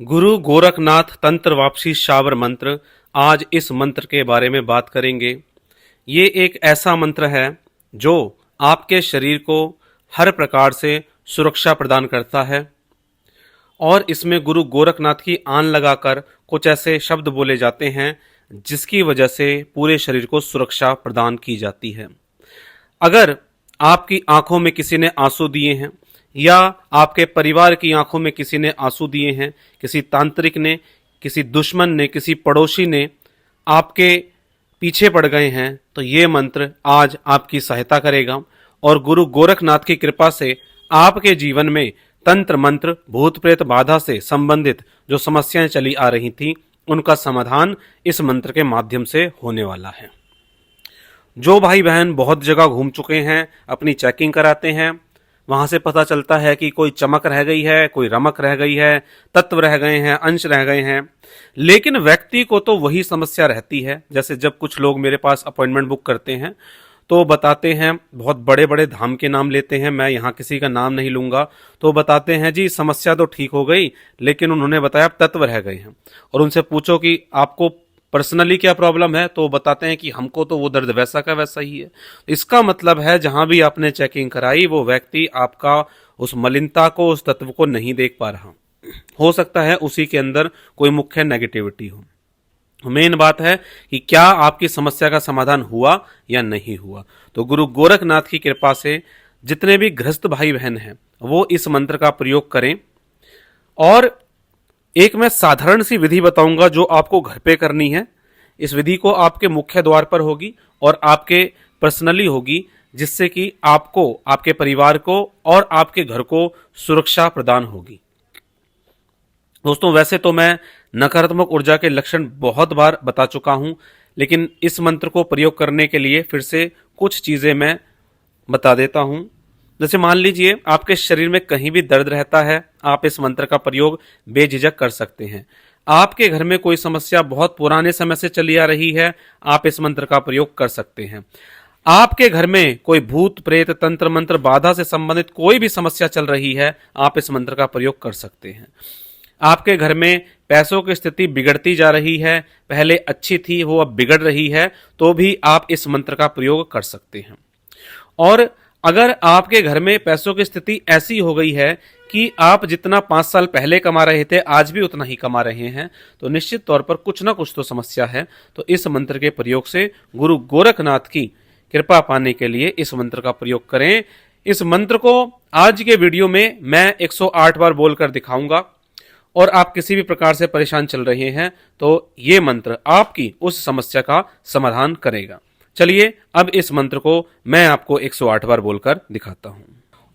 गुरु गोरखनाथ तंत्र वापसी शावर मंत्र। आज इस मंत्र के बारे में बात करेंगे। ये एक ऐसा मंत्र है जो आपके शरीर को हर प्रकार से सुरक्षा प्रदान करता है और इसमें गुरु गोरखनाथ की आन लगाकर कुछ ऐसे शब्द बोले जाते हैं जिसकी वजह से पूरे शरीर को सुरक्षा प्रदान की जाती है। अगर आपकी आंखों में किसी ने आंसू दिए हैं या आपके परिवार की आंखों में किसी ने आंसू दिए हैं, किसी तांत्रिक ने, किसी दुश्मन ने, किसी पड़ोसी ने आपके पीछे पड़ गए हैं, तो ये मंत्र आज आपकी सहायता करेगा और गुरु गोरखनाथ की कृपा से आपके जीवन में तंत्र मंत्र भूत प्रेत बाधा से संबंधित जो समस्याएं चली आ रही थी उनका समाधान इस मंत्र के माध्यम से होने वाला है। जो भाई बहन बहुत जगह घूम चुके हैं, अपनी चेकिंग कराते हैं, वहां से पता चलता है कि कोई चमक रह गई है, कोई रमक रह गई है, तत्व रह गए हैं, अंश रह गए हैं, लेकिन व्यक्ति को तो वही समस्या रहती है। जैसे जब कुछ लोग मेरे पास अपॉइंटमेंट बुक करते हैं तो बताते हैं, बहुत बड़े बड़े धाम के नाम लेते हैं, मैं यहाँ किसी का नाम नहीं लूंगा, तो बताते हैं जी समस्या तो ठीक हो गई लेकिन उन्होंने बताया तत्व रह गए हैं। और उनसे पूछो कि आपको पर्सनली क्या प्रॉब्लम है, तो बताते हैं कि हमको तो वो दर्द वैसा का वैसा ही है। इसका मतलब है जहां भी आपने चेकिंग कराई वो व्यक्ति आपका उस मलिनता को, उस तत्व को नहीं देख पा रहा। हो सकता है उसी के अंदर कोई मुख्य नेगेटिविटी हो। मेन बात है कि क्या आपकी समस्या का समाधान हुआ या नहीं हुआ। तो गुरु गोरखनाथ की कृपा से जितने भी गृहस्थ भाई बहन हैं वो इस मंत्र का प्रयोग करें। और एक मैं साधारण सी विधि बताऊंगा जो आपको घर पे करनी है। इस विधि को आपके मुख्य द्वार पर होगी और आपके पर्सनली होगी, जिससे कि आपको, आपके परिवार को और आपके घर को सुरक्षा प्रदान होगी। दोस्तों, वैसे तो मैं नकारात्मक ऊर्जा के लक्षण बहुत बार बता चुका हूं, लेकिन इस मंत्र को प्रयोग करने के लिए फिर से कुछ चीजें मैं बता देता हूं। जैसे मान लीजिए आपके शरीर में कहीं भी दर्द रहता है, आप इस मंत्र का प्रयोग बेझिझक कर सकते हैं। आपके घर में कोई समस्या बहुत पुराने समय से चली आ रही है, आप इस मंत्र का प्रयोग कर सकते हैं। आपके घर में कोई भूत प्रेत तंत्र मंत्र बाधा से संबंधित कोई भी समस्या चल रही है, आप इस मंत्र का प्रयोग कर सकते हैं। आपके घर में पैसों की स्थिति बिगड़ती जा रही है, पहले अच्छी थी वो अब बिगड़ रही है, तो भी आप इस मंत्र का प्रयोग कर सकते हैं। और अगर आपके घर में पैसों की स्थिति ऐसी हो गई है कि आप जितना 5 साल पहले कमा रहे थे आज भी उतना ही कमा रहे हैं, तो निश्चित तौर पर कुछ ना कुछ तो समस्या है। तो इस मंत्र के प्रयोग से गुरु गोरखनाथ की कृपा पाने के लिए इस मंत्र का प्रयोग करें। इस मंत्र को आज के वीडियो में मैं 108 बार बोलकर दिखाऊंगा और आप किसी भी प्रकार से परेशान चल रहे हैं तो ये मंत्र आपकी उस समस्या का समाधान करेगा। चलिए अब इस मंत्र को मैं आपको 108 बार बोलकर दिखाता हूं।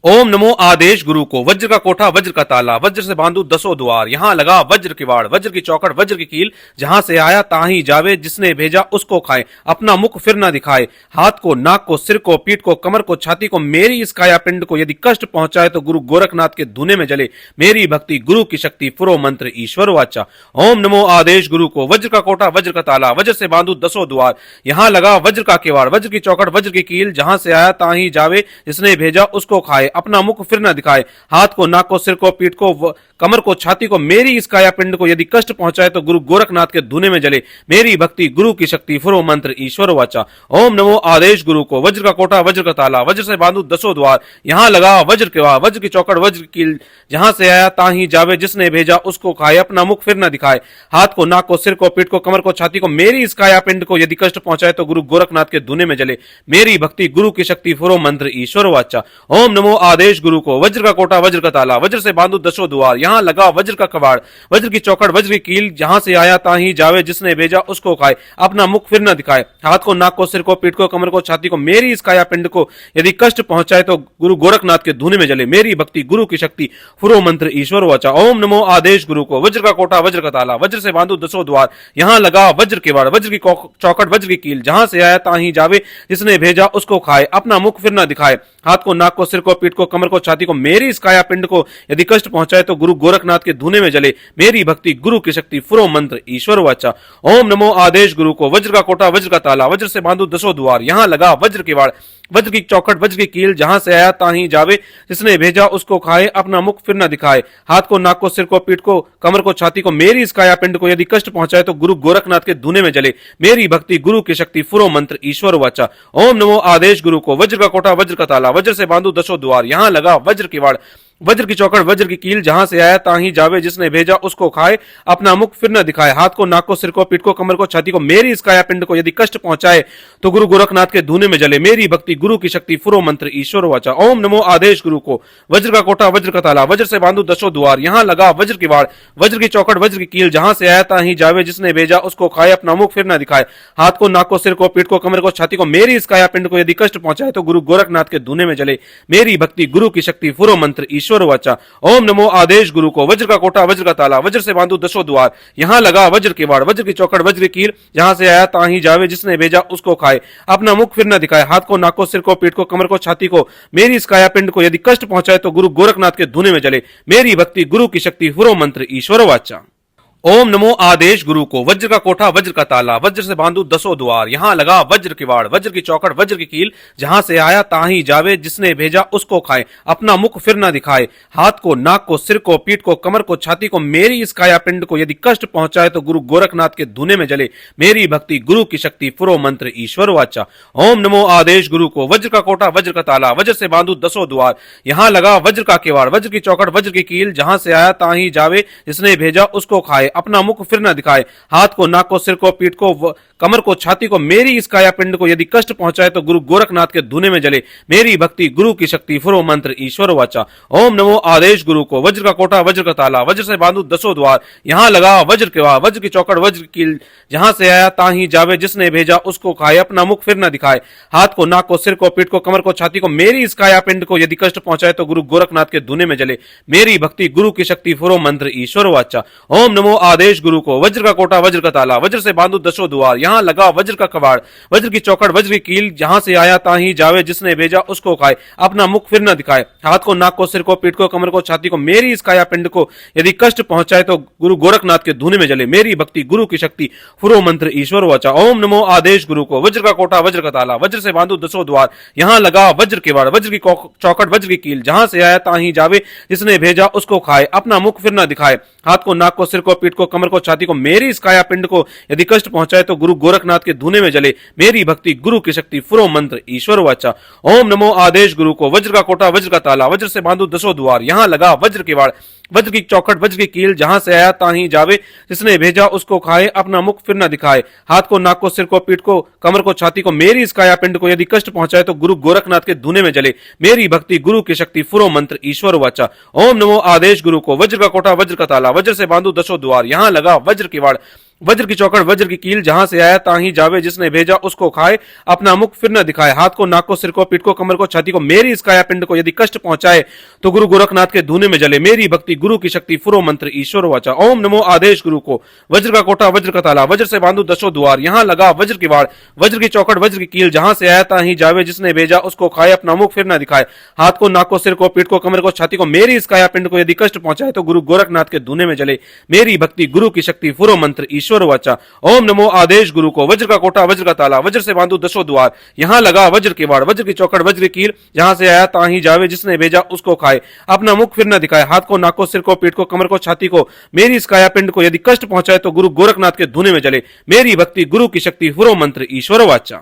ओम नमो आदेश गुरु को, वज्र का कोठा वज्र का ताला, वज्र से बांधू 10 द्वार, यहाँ लगा वज्र की वाड़, वज्र की चौकड़ वज्र की कील, जहां से आया ताही जावे, जिसने भेजा उसको खाए, अपना मुख फिर ना दिखाए, हाथ को, नाक को, सिर को, पीठ को, कमर को, छाती को, मेरी इस काया पिंड को यदि कष्ट पहुंचाए तो गुरु गोरखनाथ के धुने में जले, मेरी भक्ति गुरु की शक्ति फुरो मंत्र ईश्वर वाचा। ओम नमो आदेश गुरु को, वज्र का कोठा वज्र का ताला, वज्र से बांधू 10 द्वार, यहाँ लगा वज्र का किवाड़, वज्र की चौकड़ वज्र की कील, जहां से आया ताही जावे, जिसने भेजा उसको खाए, अपना मुख फिर न दिखाए, हाथ को, नाक को, सिर को, पीठ को, कमर को, छाती को, मेरी इस काया पिंड को यदि कष्ट पहुंचाए तो गुरु गोरखनाथ के धुने में जले, मेरी भक्ति गुरु की शक्ति फुरो मंत्र ईश्वर वाचा। ओम नमो आदेश गुरु को, वज्र का कोठा वज्र का ताला, वज्र से बांधू 10 द्वार, यहाँ लगा वज्र के वाड़, वज्र की चौकड़ वज्र की कील, जहां से आया ताही जावे, जिसने भेजा उसको खाए, अपना मुख फिर न दिखाए, हाथ को, नाक को, सिर को, पीठ को, कमर को, छाती को, मेरी इस काया पिंड को यदि कष्ट पहुंचाए तो गुरु गोरखनाथ के धुने में जले, मेरी भक्ति गुरु की शक्ति फुरो मंत्र ईश्वर वाचा। ओम नमो आदेश गुरु को, वज्र का कोठा वज्र का ताला, वज्र से बांधू 10 द्वार, यहाँ लगा वज्र का कबाड़, वज्र की चौकड़ वज्र की कील, जहां से आया ताही जावे, जिसने भेजा उसको खाए, अपना मुख फिर न दिखाए, हाथ को, नाक को, सिर को, पीठ को, कमर को, छाती को, मेरी इस काया पिंड को यदि कष्ट पहुंचाए तो गुरु गोरखनाथ के धुने में जले, मेरी भक्ति गुरु की शक्ति फुरो मंत्र ईश्वर वाचा। ओम नमो आदेश गुरु को, वज्र का कोठा वज्र का ताला, वज्र से बांधू 10 द्वार, यहाँ लगा वज्र के वाड़, वज्र की चौकड़ वज्र की कील, जहां से आया ताही जावे, जिसने भेजा उसको खाए, अपना मुख फिर न दिखाए, हाथ को, नाक को, सिर को, पीठ को, कमर को, छाती को, मेरी इस काया पिंड को यदि कष्ट पहुंचाए तो गुरु गोरखनाथ के धुने में जले, मेरी भक्ति गुरु की शक्ति फुरो मंत्र ईश्वर वाचा। ओम नमो आदेश गुरु को, वज्र का कोठा वज्र का ताला, वज्र से बांधू 10 द्वार, यहाँ लगा वज्र के वाड़, वज्र की चौखट वज्र की कील, जहां से आया ताहीं जावे, जिसने भेजा उसको खाए, अपना मुख फिर न दिखाए, हाथ को नाक को सिर को पीठ को कमर को छाती को, मेरी इस काया पिंड को यदि कष्ट पहुंचाए तो गुरु गोरखनाथ के धुने में जले, मेरी भक्ति गुरु की शक्ति फुरो मंत्र ईश्वर वाचा। ओम नमो आदेश गुरु को। वज्र का कोटा वज्र का ताला, वज्र से बांधू दसों द्वार, यहां लगा वज्र की वाड़, वज्र की चौकड़ वज्र की कील, जहां से आया ताहीं जावे, जिसने भेजा उसको खाए, अपना मुख फिर न दिखाए, हाथ को नाक को सिर को पीठ को कमर को छाती को, मेरी इस काया पिंड को यदि कष्ट पहुंचाए तो गुरु गोरखनाथ के धुने में जले, मेरी भक्ति गुरु की शक्ति फुरो मंत्र ईश्वर वाचा। ओम नमो आदेश गुरु को। वज्र का कोटा वज्र का ताला, वज्र से बांधू दसों द्वार, यहां लगा वज्र की वाड़, वज्र की चौकड़ वज्र की कील, जहां से आया ताहीं जावे, जिसने भेजा उसको खाए, अपना मुख फिर न दिखाए, हाथ को नाक को सिर को पीठ को कमर को छाती को, मेरी इस काया पिंड को यदि कष्ट पहुंचाए तो गुरु गोरखनाथ के धुने में जले, मेरी भक्ति गुरु की शक्ति फुरो मंत्र ईश्वर वाचा। ओम नमो आदेश गुरु को। वज्र का कोटा वज्र का ताला, वज्र से बांधू दसों द्वार, यहां लगा वज्र की वाड़, वज्र की चौकड़ वज्र की कील, जहां से आया ताहीं जावे, जिसने भेजा उसको खाए, अपना मुख फिर न दिखाए, हाथ को नाक को सिर को पीठ को कमर को छाती को, मेरी इस काया पिंड को यदि कष्ट पहुंचाए तो गुरु गोरखनाथ के धुने में जले, मेरी भक्ति गुरु की शक्ति फुरो मंत्र ईश्वर वाचा। ओम नमो आदेश गुरु को। वज्र का कोठा वज्र का ताला, वज्र से बांधू दसों द्वार, यहां लगा वज्र की वाड़, वज्र की चौकड़ वज्र की कील, जहां से आया ताहीं जावे, जिसने भेजा उसको खाए, अपना मुख फिर न दिखाए, हाथ को नाक को सिर को पीठ को कमर को छाती को, मेरी इस काया पिंड को यदि कष्ट पहुंचाए तो गुरु गोरखनाथ के धुने में जले, मेरी भक्ति गुरु की शक्ति फुरो मंत्र ईश्वर वाचा। ओम नमो आदेश गुरु को। वज्र का कोटा वज्र का ताला, वज्र से बांधू दसों द्वार, यहां लगा वज्र का किवाड़, वज्र की चौकड़ वज्र की कील, जहां से आया ताहीं जावे, जिसने भेजा उसको खाए, अपना मुख फिर न दिखाए, हाथ को नाक को सिर को पीठ को कमर को छाती को, मेरी इस काया पिंड को यदि कष्ट पहुंचाए तो गुरु गोरखनाथ के धुने में जले, मेरी भक्ति गुरु की शक्ति फुरो मंत्र ईश्वर वाचा। ओम नमो आदेश गुरु को। वज्र का कोटा वज्र का ताला, वज्र से बांधू दसों द्वार, यहां लगा वज्र के वाड़, वज्र की चौकड़ वज्र की कील, जहां से आया ताहीं जावे, जिसने भेजा उसको खाए, अपना मुख फिर न दिखाए, हाथ को नाक को सिर को पीठ को कमर को छाती को, मेरी इस काया पिंड को यदि कष्ट पहुंचाए तो गुरु गोरखनाथ के धुने में जले, मेरी भक्ति गुरु की शक्ति फुरो मंत्र ईश्वर वाचा। ओम नमो आदेश गुरु को। वज्र का कोटा वज्र का ताला, वज्र से बांधू दसों द्वार, यहां लगा वज्र का कवाड़, वज्र की चौकड़ वज्र की कील, जहां से आया ताहीं जावे, जिसने भेजा उसको खाए, अपना मुख फिर न दिखाए, हाथ को नाक को सिर को पीठ को कमर को छाती को, मेरी इस काया पिंड को यदि कष्ट पहुंचाए तो गुरु गोरखनाथ के धुने में जले, मेरी भक्ति गुरु की शक्ति फुरो मंत्र ईश्वर वाचा। ओम नमो आदेश गुरु को। वज्र का कोटा वज्र का ताला, वज्र से बांधू दसों द्वार, यहां लगा वज्र के वाड़, वज्र की चौकड़ वज्र की कील, जहां से आया ताहीं जावे, जिसने भेजा उसको खाए, अपना मुख फिर न दिखाए, हाथ को नाक को सिर को पीठ को कमर को छाती को, मेरी इस काया पिंड को यदि कष्ट पहुंचाए तो गुरु गोरखनाथ के धुने में जले, मेरी भक्ति गुरु की शक्ति फुरो मंत्र ईश्वर वाचा। ओम नमो आदेश गुरु को। वज्र का कोटा वज्र का ताला, वज्र से बांधू दसों द्वार, यहां लगा वज्र के वाड़, वज्र की चौखट वज्र की कील, जहां से आया ताहीं जावे, जिसने भेजा उसको खाए, अपना मुख फिर न दिखाए, हाथ को नाक को सिर को पीठ को कमर को छाती को, मेरी इस काया पिंड को यदि कष्ट पहुंचाए तो गुरु गोरखनाथ के धुने में जले, मेरी भक्ति गुरु की शक्ति फुरो मंत्र ईश्वर वाचा। ओम नमो आदेश गुरु को। वज्र का कोटा वज्र का ताला, वज्र से बांधू दसों द्वार, यहां लगा वज्र की वाड़, वज्र की चौकड़ वज्र की कील, जहां से आया ताहीं जावे, जिसने भेजा उसको खाए, अपना मुख फिर न दिखाए, हाथ को नाक को सिर को पीठ को कमर को छाती को, मेरी इस काया पिंड को यदि कष्ट पहुंचाए तो गुरु गोरखनाथ के धुने में जले, मेरी भक्ति गुरु की शक्ति फुरो मंत्र ईश्वर वाचा। ओम नमो आदेश गुरु को। वज्र का कोटा वज्र का ताला, वज्र से बांधू दसों द्वार, यहां लगा वज्र की वाड़, वज्र की चौकड़ वज्र की कील, जहां से आया ताहीं जावे, जिसने भेजा उसको खाए, अपना मुख फिर न दिखाए, हाथ को नाक को सिर को पीठ को कमर को छाती को, मेरी इस काया पिंड को यदि कष्ट पहुंचाए तो गुरु गोरखनाथ के धुने में जले, मेरी भक्ति गुरु की शक्ति फुरो मंत्र ईश्वर वाचा। ओम नमो आदेश गुरु को। वज्र का कोटा वज्र का ताला, वज्र से बांधू दसों द्वार, यहां लगा वज्र के वाड़, वज्र की चौकड़ वज्र की कील, जहां से आया ताहीं जावे, जिसने भेजा उसको खाए, अपना मुख फिर न दिखाए, हाथ को नाक को सिर को पीठ को कमर को छाती को, मेरी इस काया पिंड को यदि कष्ट पहुंचाए तो गुरु गोरखनाथ के धुने में जले, मेरी भक्ति गुरु की शक्ति फुरो मंत्र ईश्वर वाचा।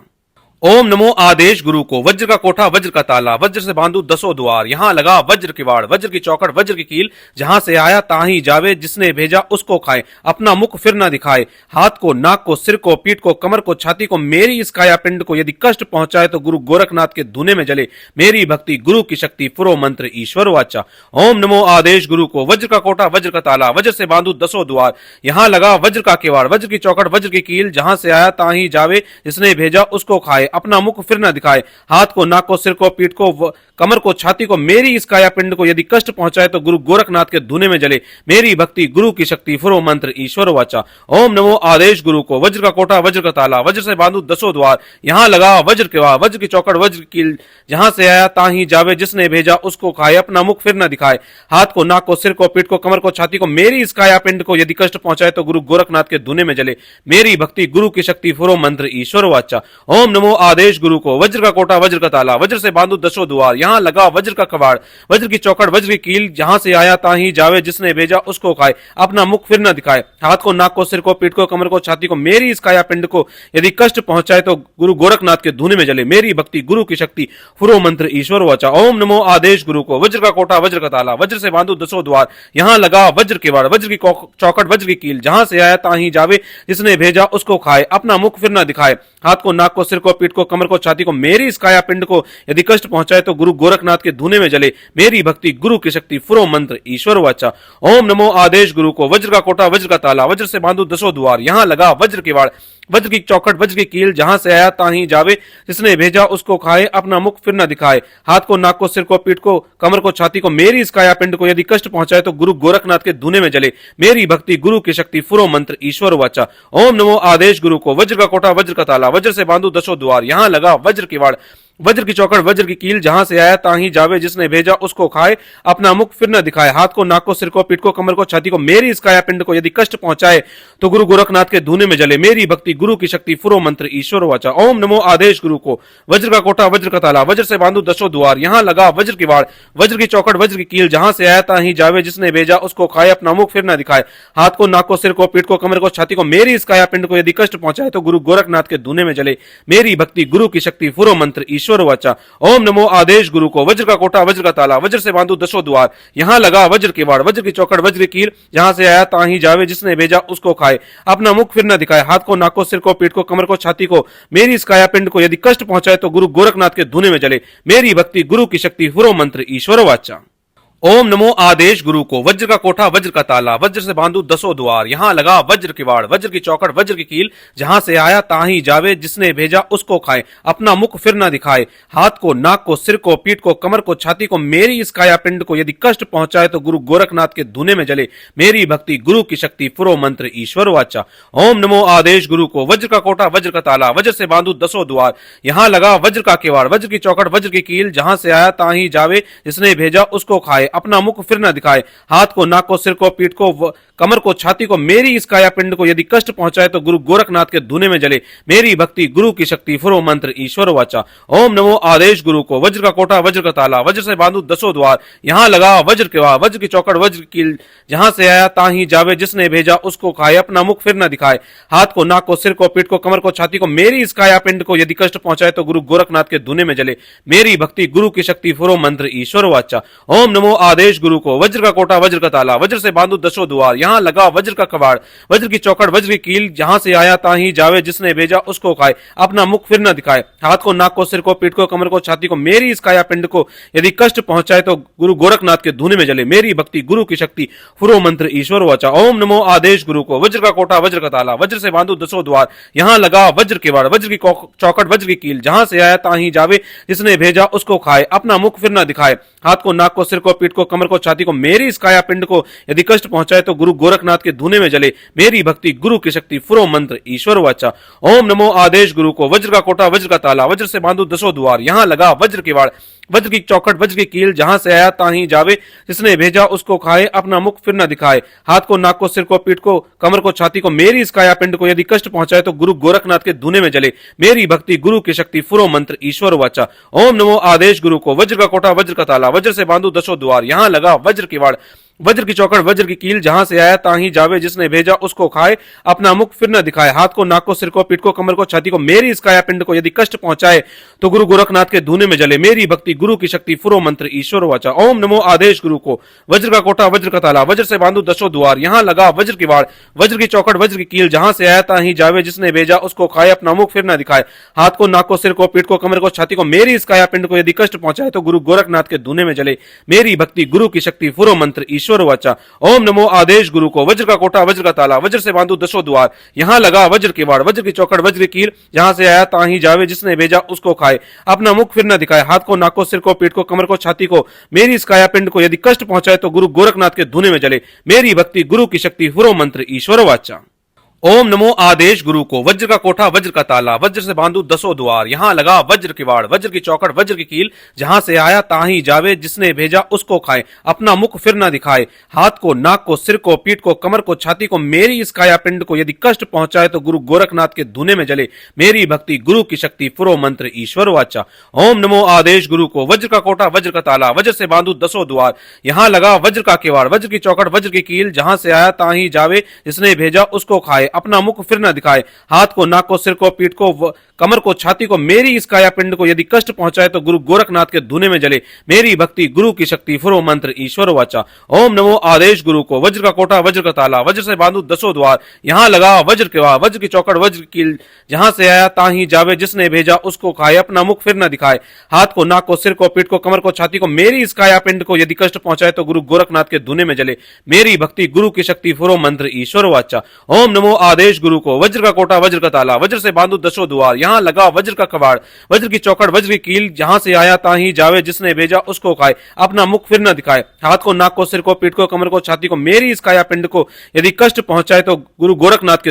ओम नमो आदेश गुरु को। वज्र का कोठा वज्र का ताला, वज्र से बांधू दसों द्वार, यहां लगा वज्र की वाड़, वज्र की चौकड़ वज्र की कील, जहां से आया ताहीं जावे, जिसने भेजा उसको खाए, अपना मुख फिर न दिखाए, हाथ को नाक को सिर को पीठ को कमर को छाती को, मेरी इस काया पिंड को यदि कष्ट पहुंचाए तो गुरु गोरखनाथ के धुने में जले, मेरी भक्ति गुरु की शक्ति फुरो मंत्र ईश्वर वाचा। ओम नमो आदेश गुरु को। वज्र का कोठा वज्र का ताला, वज्र से बांधू दसों द्वार, यहां लगा वज्र का किवाड़, वज्र की चौकड़ वज्र की कील, जहां से आया ताहीं जावे, जिसने भेजा उसको खाए, अपना मुख फिर न दिखाए, हाथ को नाक को सिर को पीठ को कमर को छाती को, मेरी इस काया पिंड को यदि कष्ट पहुंचाए तो गुरु गोरखनाथ के धुने में जले, मेरी भक्ति गुरु की शक्ति फुरो मंत्र ईश्वर वाचा। ओम नमो आदेश गुरु को। वज्र का कोटा वज्र का ताला, वज्र से बांधू दसों द्वार, यहां लगा वज्र के वाड़, वज्र की चौकड़ वज्र की कील, जहां से आया ताहीं जावे, जिसने भेजा उसको खाए, अपना मुख फिर न दिखाए, हाथ को नाक को सिर को पीठ को कमर को छाती को, मेरी इस काया पिंड को यदि कष्ट पहुंचाए तो गुरु गोरखनाथ के धुने में जले, मेरी भक्ति गुरु की शक्ति फुरो मंत्र ईश्वर वाचा। ओम नमो आदेश गुरु को, वज्र का कोटा वज्र का ताला, वज्र से बांधो दसों द्वार, यहाँ लगा वज्र का कबाड़, वज्र की चौखट वज्र की कील, जहां से आया ताही जावे, जिसने भेजा उसको खाए, अपना मुख फिर न दिखाए, हाथ को, नाक को, सिर को, पीठ को, कमर को, छाती को, मेरी इस काया पिंड को यदि कष्ट पहुंचाए तो गुरु गोरखनाथ के धूने में जले, मेरी भक्ति गुरु की शक्ति फुरो मंत्र ईश्वर वाचा। ओम नमो आदेश गुरु को, वज्र का कोटा वज्र का ताला, वज्र से बांधो दसों द्वार, यहाँ लगा वज्र के वाड़, वज्र की चौखट वज्र की कील, जहां से आया ताही जावे, जिसने भेजा उसको खाए, अपना मुख फिर न दिखाए, हाथ को, नाक को, सिर को, पीठ को, कमर को, छाती को, मेरी इस काया पिंड को यदि कष्ट पहुंचाए तो गुरु गोरखनाथ के धूने में जले, मेरी भक्ति गुरु की शक्ति फुरो मंत्र ईश्वर वाचा। ओम नमो आदेश गुरु को, वज्र का कोटा वज्र का ताला, वज्र से बांधो दसों द्वार, यहाँ लगा वज्र के वाड़, वज्र की चौखट वज्र की कील, जहां से आया ताही जावे, जिसने भेजा उसको खाए, अपना मुख फिर न दिखाए, हाथ को, नाक को, सिर को, पीठ को, कमर को, छाती को, मेरी इस काया पिंड को यदि कष्ट पहुंचाए तो गुरु गोरखनाथ के धूने में जले, मेरी भक्ति गुरु की शक्ति फुरो मंत्र ईश्वर वाचा। ओम नमो आदेश गुरु को, वज्र का कोटा वज्र का ताला, वज्र से बांधो दसों द्वार, यहाँ लगा वज्र की वाड़, वज्र की चौखट वज्र की कील, जहां से आया ताही जावे, जिसने भेजा उसको खाए, अपना मुख फिर न दिखाए, हाथ को, नाक को, सिर को, पीठ को, कमर को, छाती को, मेरी इस काया पिंड को यदि कष्ट पहुंचाए तो गुरु गोरखनाथ के धूने में जले, मेरी भक्ति गुरु की शक्ति फुरो मंत्र ईश्वर वाचा। ओम नमो आदेश गुरु को, वज्र का कोटा वज्र का ताला, वज्र से बांधो दसों द्वार, यहाँ लगा वज्र की वाड़, वज्र की चौखट वज्र की कील, जहां से आया ताही जावे, जिसने भेजा उसको खाए, अपना मुख फिर न दिखाए, हाथ को, नाक को, सिर को, पीठ को, कमर को, छाती को, मेरी इस काया पिंड को यदि कष्ट पहुंचाए तो गुरु गोरखनाथ के धूने में जले, मेरी भक्ति गुरु की शक्ति फुरो मंत्र ईश्वर वाचा। ओम नमो आदेश गुरु को, वज्र का कोटा वज्र का ताला, वज्र से बांधो दसों द्वार, यहाँ लगा वज्र के वाड़, वज्र की चौखट वज्र की कील, जहां से आया ताही जावे, जिसने भेजा उसको खाए, अपना मुख फिर न दिखाए, हाथ को, नाक को, सिर को, पीठ को, कमर को, छाती को, मेरी इस काया पिंड को यदि कष्ट पहुंचाए तो गुरु गोरखनाथ के धूने में जले, मेरी भक्ति गुरु की शक्ति फुरो मंत्र ईश्वर वाचा। ओम नमो आदेश गुरु को, वज्र का कोठा वज्र का ताला, वज्र से बांधो दसों द्वार, यहाँ लगा वज्र की वाड़, वज्र की चौखट वज्र की कील, जहां से आया ताही जावे, जिसने भेजा उसको खाए, अपना मुख फिर न दिखाए, हाथ को, नाक को, सिर को, पीठ को, कमर को, छाती को, मेरी इस काया पिंड को यदि कष्ट पहुंचाए तो गुरु गोरखनाथ के धूने में जले, मेरी भक्ति गुरु की शक्ति फुरो मंत्र ईश्वर वाचा। ओम नमो आदेश गुरु को, वज्र का कोठा वज्र का ताला, वज्र से बांधो दसों द्वार, यहाँ लगा वज्र का केवाड़, वज्र की चौखट वज्र की कील, जहां से आया ताही जावे, जिसने भेजा उसको खाए, अपना मुख फिर न दिखाए, हाथ को, नाक को, सिर को, पीठ को, कमर को, छाती को, मेरी इस काया पिंड को यदि कष्ट पहुंचाए तो गुरु गोरखनाथ के धूने में जले, मेरी भक्ति गुरु की शक्ति फुरो मंत्र ईश्वर वाचा। ओम नमो आदेश गुरु को, वज्र का कोटा वज्र का ताला, वज्र से बांधो दसों द्वार, यहाँ लगा वज्र के वाड़, वज्र की चौखट वज्र की कील, जहां से आया ताही जावे, जिसने भेजा उसको खाए, अपना मुख फिर न दिखाए, हाथ को, नाक को, सिर को, पीठ को, कमर को, छाती को, मेरी इस काया पिंड को यदि कष्ट पहुंचाए तो गुरु गोरखनाथ के धूने में जले, मेरी भक्ति गुरु की शक्ति फुरो मंत्र ईश्वर वाचा। ओम नमो आदेश गुरु को, वज्र का कोटा वज्र का ताला, वज्र से बांधो दसों द्वार, यहाँ लगा वज्र का कबाड़, वज्र की चौखट वज्र की कील, जहां से आया ताही जावे, जिसने भेजा उसको खाए, अपना मुख फिर न दिखाए, हाथ को, नाक को, सिर को, पीठ को, कमर को, छाती को, मेरी इस काया पिंड को यदि कष्ट पहुंचाए तो गुरु गोरखनाथ के धूने में जले, मेरी भक्ति गुरु की शक्ति फुरो मंत्र ईश्वर वाचा। ओम नमो आदेश गुरु को, वज्र का कोटा वज्र का ताला, वज्र से बांधो दसों द्वार, यहाँ लगा वज्र के वाड़, वज्र की चौखट वज्र की कील, जहां से आया ताही जावे, जिसने भेजा उसको खाए, अपना मुख फिर न दिखाए, हाथ को, नाक को, सिर को, पीठ को, कमर को, छाती को, मेरी इस काया पिंड को यदि कष्ट पहुंचाए तो गुरु गोरखनाथ के धूने में जले, मेरी भक्ति गुरु की शक्ति फुरो मंत्र ईश्वर वाचा। ओम नमो आदेश गुरु को, वज्र का कोटा वज्र का ताला, वज्र से बांधो दसों द्वार, यहाँ लगा वज्र के वाड़, वज्र की चौखट वज्र की कील, जहां से आया ताही जावे, जिसने भेजा उसको खाए, अपना मुख फिर न दिखाए, हाथ को, नाक को, सिर को, पीठ को, कमर को, छाती को, मेरी इस काया पिंड को यदि कष्ट पहुंचाए तो गुरु गोरखनाथ के धूने में जले, मेरी भक्ति गुरु की शक्ति फुरो मंत्र ईश्वर वाचा। ओम नमो आदेश गुरु को, वज्र का कोटा वज्र का ताला, वज्र से बांधो दसों द्वार, यहाँ लगा वज्र की वाड़, वज्र की चौखट वज्र की कील, जहां से आया ताही जावे, जिसने भेजा उसको खाए, अपना मुख फिर न दिखाए, हाथ को, नाक को, सिर को, पीठ को, कमर को, छाती को, मेरी इस काया पिंड को यदि कष्ट पहुंचाए तो गुरु गोरखनाथ के धूने में जले, मेरी भक्ति गुरु की शक्ति फुरो मंत्र ईश्वर वाचा। ओम नमो आदेश गुरु को, वज्र का कोटा वज्र का ताला, वज्र से बांधो दसों द्वार, यहाँ लगा वज्र की वाड़, वज्र की चौखट वज्र की कील, जहां से आया ताही जावे, जिसने भेजा उसको खाए, अपना मुख फिर न दिखाए, हाथ को, नाक को, सिर को, पीठ को, कमर को, छाती को, मेरी इस काया पिंड को यदि कष्ट पहुंचाए तो गुरु गोरखनाथ के धूने में जले, मेरी भक्ति गुरु की शक्ति फुरो मंत्र ईश्वर वाचा। ओम नमो आदेश गुरु को, वज्र का कोटा वज्र का ताला, वज्र से बांधो दसों द्वार, यहाँ लगा वज्र के वाड़, वज्र की चौखट वज्र की कील, जहां से आया ताही जावे, जिसने भेजा उसको खाए, अपना मुख फिर न दिखाए, हाथ को, नाक को, सिर को, पीठ को, कमर को, छाती को, मेरी इस काया पिंड को यदि कष्ट पहुंचाए तो गुरु गोरखनाथ के धूने में जले, मेरी भक्ति गुरु की शक्ति फुरो मंत्र ईश्वर वाचा। ओम नमो आदेश गुरु को। वज्र का कोठा वज्र का ताला, वज्र से बांधू दसों द्वार, यहाँ लगा वज्र की वाड़, वज्र की चौकड़ वज्र की कील, जहां से आया ताही जावे, जिसने भेजा उसको खाए, अपना मुख फिर न दिखाए, हाथ को, नाक को, सिर को, पीठ को, कमर को, छाती को, मेरी इस काया पिंड को यदि कष्ट पहुंचाए तो गुरु गोरखनाथ के धुने में जले, मेरी भक्ति गुरु की शक्ति फुरो मंत्र ईश्वर वाचा। ओम नमो आदेश गुरु को। वज्र का कोठा वज्र का ताला, वज्र से बांधू दसों द्वार, यहाँ लगा वज्र का किवाड़, वज्र की चौकड़ वज्र की कील, जहां से आया ताही जावे, जिसने भेजा उसको खाए, अपना मुख फिर न दिखाए, हाथ को, नाक को, सिर को, पीठ को, कमर को, छाती को, मेरी इस काया पिंड को यदि कष्ट पहुंचाए तो गुरु गोरखनाथ के धुने में जले, मेरी भक्ति गुरु की शक्ति फुरो मंत्र ईश्वर वाचा। ओम नमो आदेश गुरु को। वज्र का कोठा वज्र का ताला, वज्र से बांधू दसों द्वार, यहाँ लगा वज्र के वाड़, वज्र की चौकड़ वज्र की कील, जहां से आया ताही जावे, जिसने भेजा उसको खाए, अपना मुख फिर न दिखाए, हाथ को, नाक को, सिर को, पीठ को, कमर को, छाती को, मेरी इस काया पिंड को यदि कष्ट पहुंचाए तो गुरु गोरखनाथ के धुने में जले, मेरी भक्ति गुरु की शक्ति फुरो मंत्र ईश्वर वाचा। ओम नमो आदेश गुरु को। वज्र का कोठा वज्र का ताला, वज्र से बांधू दसों द्वार, यहाँ लगा वज्र का कबाड़, वज्र की चौकड़ वज्र की कील, जहां से आया ताही जावे, जिसने भेजा उसको खाए, अपना मुख फिर न दिखाए, हाथ को, नाक को, सिर को, पीठ को, कमर को, छाती को, मेरी इस काया पिंड को यदि कष्ट पहुंचाए तो गुरु गोरखनाथ के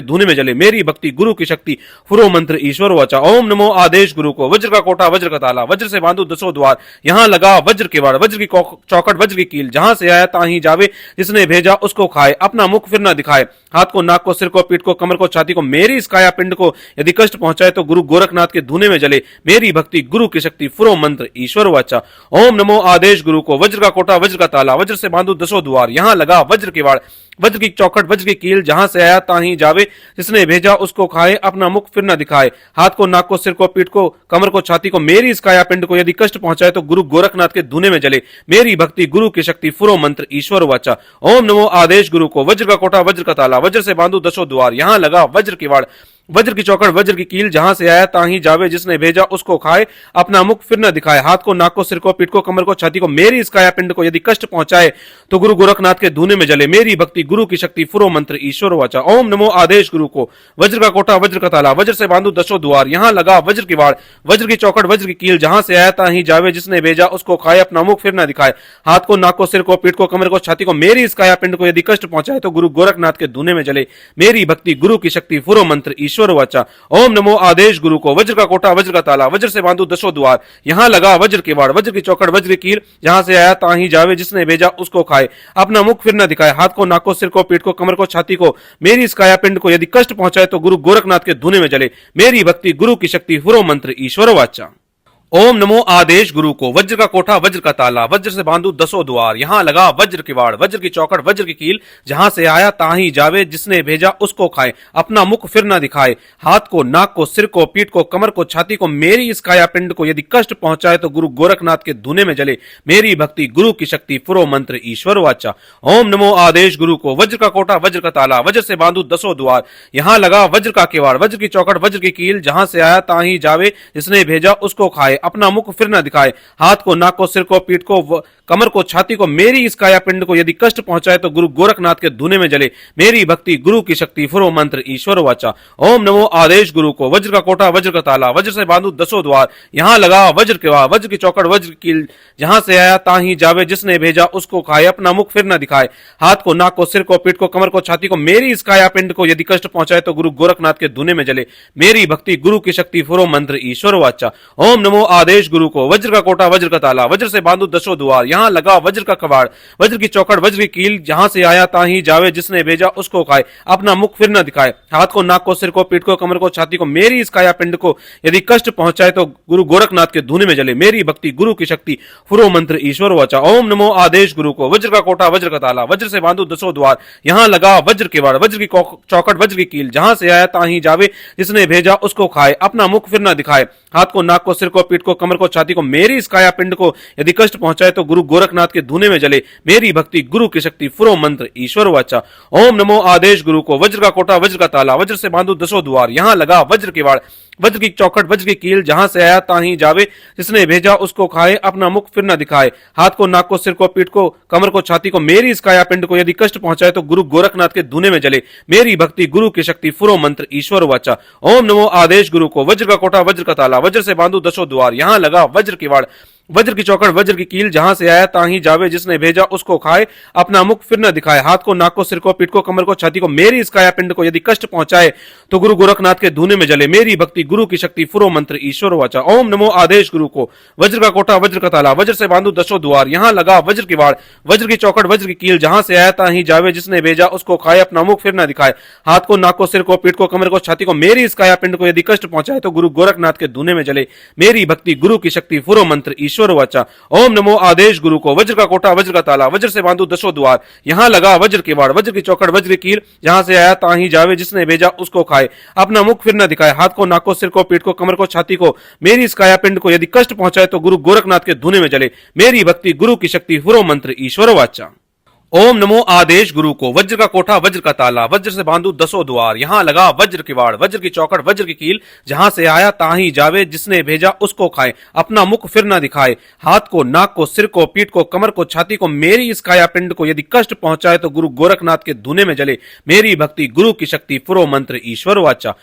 धुने में जले, मेरी भक्ति गुरु की शक्ति फुरो मंत्र ईश्वर वाचा। ओम नमो आदेश गुरु को। वज्र का कोठा वज्र का ताला, वज्र से बांधू दसों द्वार, यहाँ लगा वज्र के वाड़, वज्र की चौकड़ वज्र की कील, जहां से आया ताही जावे, जिसने भेजा उसको खाए, अपना मुख फिर न दिखाए, हाथ को, नाक को, सिर को, पीठ को, कमर को, छाती को, मेरी इस काया पिंड को यदि कष्ट पहुंचाए तो गुरु गोरखनाथ के धुने में जले, मेरी भक्ति गुरु की शक्ति फुरो मंत्र ईश्वर वाचा। ओम नमो आदेश गुरु को। वज्र का कोठा वज्र का ताला, वज्र से बांधू दसों द्वार, यहाँ लगा वज्र के वाड़, वज्र की चौखट वज्र की कील, जहां से आया ताही जावे, जिसने भेजा उसको खाए, अपना मुख फिर न दिखाए, हाथ को, नाक को, सिर को, पीठ को, कमर को, छाती को, मेरी इस काया पिंड को यदि कष्ट पहुंचाए तो गुरु गोरखनाथ के धुने में जले, मेरी भक्ति गुरु की शक्ति फुरो मंत्र ईश्वर वाचा। ओम नमो आदेश गुरु को। वज्र का कोठा वज्र का ताला, वज्र से बांधू दसों द्वार, यहाँ लगा वज्र की वाड़, वज्र की चौकड़ वज्र की कील, जहां से आया ताही जावे, जिसने भेजा उसको खाए, अपना मुख फिर न दिखाए, हाथ को, नाक को, सिर को, पीठ को, कमर को, छाती को, मेरी इस काया पिंड को यदि कष्ट पहुंचाए तो गुरु गोरखनाथ के धुने में जले, मेरी भक्ति गुरु की शक्ति फुरो मंत्र ईश्वर वाचा। ओम नमो आदेश गुरु को। वज्र का कोठा वज्र का ताला, वज्र से बांधू दसों द्वार, यहाँ लगा वज्र की वाड़, वज्र की चौकड़ वज्र की कील, जहां से आया ताही जावे, जिसने भेजा उसको खाए, अपना मुख फिर न दिखाए, हाथ को, नाक को, सिर को, पीठ को, कमर को, छाती को, मेरी इस काया पिंड को यदि कष्ट पहुंचाए तो गुरु गोरखनाथ के धुने में जले, मेरी भक्ति गुरु की शक्ति फुरो मंत्र ईश्वर वाचा। ओम नमो आदेश गुरु को। वज्र का कोठा वज्र का ताला, वज्र से बांधू दसों द्वार, यहाँ लगा वज्र के वाड़, वज्र की चौकड़ वज्र की कील, जहां से आया ताही जावे, जिसने भेजा उसको खाए, अपना मुख फिर न दिखाए, हाथ को, नाक को, सिर को, पीठ को, कमर को, छाती को, मेरी इस काया पिंड को यदि कष्ट पहुंचाए तो गुरु गोरखनाथ के धुने में जले, मेरी भक्ति गुरु की शक्ति फुरो मंत्र ईश्वर वाचा। ओम नमो आदेश गुरु को। वज्र का कोठा वज्र का ताला, वज्र से बांधू दसों द्वार, यहाँ लगा वज्र की वाड़, वज्र की चौकड़ वज्र की कील, जहां से आया ताही जावे, जिसने भेजा उसको खाए, अपना मुख फिर न दिखाए, हाथ को, नाक को, सिर को, पीठ को, कमर को, छाती को, मेरी इस काया पिंड को यदि कष्ट पहुंचाए तो गुरु गोरखनाथ के धुने में जले, मेरी भक्ति गुरु की शक्ति फुरो मंत्र ईश्वर वाचा। ओम नमो आदेश गुरु को। वज्र का कोठा वज्र का ताला, वज्र से बांधू दसों द्वार, यहाँ लगा वज्र का किवाड़, वज्र की चौकड़ वज्र की कील, जहां से आया ताही जावे, जिसने भेजा उसको खाए, अपना मुख फिर न दिखाए, हाथ को, नाक को, सिर को, पीठ को, कमर को, छाती को, मेरी इस काया पिंड को यदि कष्ट पहुंचाए तो गुरु गोरखनाथ के धुने में जले, मेरी भक्ति गुरु की शक्ति फुरो मंत्र ईश्वर वाचा। ओम नमो आदेश गुरु को। वज्र का कोठा वज्र का ताला, वज्र से बांधू दसों द्वार, यहाँ लगा वज्र के वाड़, वज्र की चौकड़ वज्र की कील, जहां से आया ताही जावे, जिसने भेजा उसको खाए, अपना मुख फिर न दिखाए, हाथ को, नाक को, सिर को, पीठ को, कमर को, छाती को, मेरी इस काया पिंड को यदि कष्ट पहुंचाए तो गुरु गोरखनाथ के धुने में जले, मेरी भक्ति गुरु की शक्ति फुरो मंत्र ईश्वर वाचा। ओम नमो आदेश गुरु को। वज्र का कोठा वज्र का ताला, वज्र से बांधू दसों द्वार, यहाँ लगा वज्र का कबाड़, वज्र की चौकड़ वज्र की कील, जहां से आया ताही जावे, जिसने भेजा उसको खाए, अपना मुख फिर न दिखाए, हाथ को, नाक को, सिर को, पीठ को, कमर को, छाती को, मेरी इस काया पिंड को यदि कष्ट पहुंचाए तो गुरु गोरखनाथ के धुने में जले, मेरी भक्ति गुरु की शक्ति फुरो मंत्र ईश्वर वाचा। ओम नमो आदेश गुरु को। वज्र का कोठा वज्र का ताला, वज्र से बांधू दसों द्वार, यहाँ लगा वज्र के वाड़, वज्र की चौकड़ वज्र की कील, जहां से आया ताही जावे, जिसने भेजा उसको खाए, अपना मुख फिर न दिखाए, हाथ को, नाक को, सिर को, पीठ को, कमर को, छाती को, मेरी इस काया पिंड को यदि कष्ट पहुंचाए तो गुरु गोरखनाथ के धुने में जले, मेरी भक्ति गुरु की शक्ति फुरो मंत्र ईश्वर वाचा। ओम नमो आदेश गुरु को। वज्र का कोठा वज्र का ताला, वज्र से बांधू दसों द्वार, यहाँ लगा वज्र के वाड़, वज्र की चौखट वज्र की कील, जहां से आया ताही जावे, जिसने भेजा उसको खाए, अपना मुख फिर न दिखाए, हाथ को, नाक को, सिर को, पीठ को, कमर को, छाती को, मेरी इस काया पिंड को यदि कष्ट पहुंचाए तो गुरु गोरखनाथ के धुने में जले, मेरी भक्ति गुरु की शक्ति फुरो मंत्र ईश्वर वाचा। ओम नमो आदेश गुरु को। वज्र का कोठा वज्र का ताला, वज्र से बांधू दसों द्वार, यहाँ लगा वज्र की वाड़, वज्र की चौकड़ वज्र की कील, जहां से आया ताही जावे, जिसने भेजा उसको खाए, अपना मुख फिर न दिखाए, हाथ को, नाक को, सिर को, पीठ को, कमर को, छाती को, मेरी इस काया पिंड को यदि कष्ट पहुंचाए तो गुरु गोरखनाथ के धूने में जले, मेरी भक्ति गुरु की शक्ति फुरो मंत्र ईश्वर वाचा। ओम नमो आदेश गुरु को। वज्र का कोटा वज्र का ताला, वज्र से बांधू दसों द्वार, यहां लगा वज्र की वाड़, वज्र की चौकड़ वज्र की कील, जहां से आया ताही जावे, जिसने भेजा उसको खाए, अपना मुख फिर न दिखाए, हाथ को, नाक को, सिर को, पीठ को, कमर को, छाती को, मेरी इस काया पिंड को यदि कष्ट पहुंचाए तो गुरु गोरखनाथ के धूने में जले, मेरी भक्ति गुरु की शक्ति फुरो मंत्र ईश्वर वाचा। ओम नमो आदेश गुरु को। वज्र का कोटा वज्र का ताला, वज्र से बांधू दसों द्वार, यहां लगा वज्र की वाड़, वज्र की चौकड़ वज्र की कील, जहां से आया ताही जावे, जिसने भेजा उसको खाए, अपना मुख फिर न दिखाए, हाथ को, नाक को, सिर को, पीठ को, कमर को, छाती को, मेरी इस काया पिंड को यदि कष्ट पहुंचाए तो गुरु गोरखनाथ के धूने में जले, मेरी भक्ति गुरु की शक्ति फुरो मंत्र ईश्वर वाचा। ओम नमो आदेश गुरु को। वज्र का कोठा वज्र का ताला, वज्र से बांधू दसों द्वार, यहां लगा वज्र की वाड़, वज्र की चौकड़ वज्र की कील, जहां से आया ताही जावे, जिसने भेजा उसको खाए, अपना मुख फिर न दिखाए, हाथ को, नाक को, सिर को, पीठ को, कमर को, छाती को, मेरी इस काया पिंड को यदि कष्ट पहुंचाए तो गुरु गोरखनाथ के धूने में जले, मेरी भक्ति गुरु की शक्ति फुरो मंत्र ईश्वर वाचा।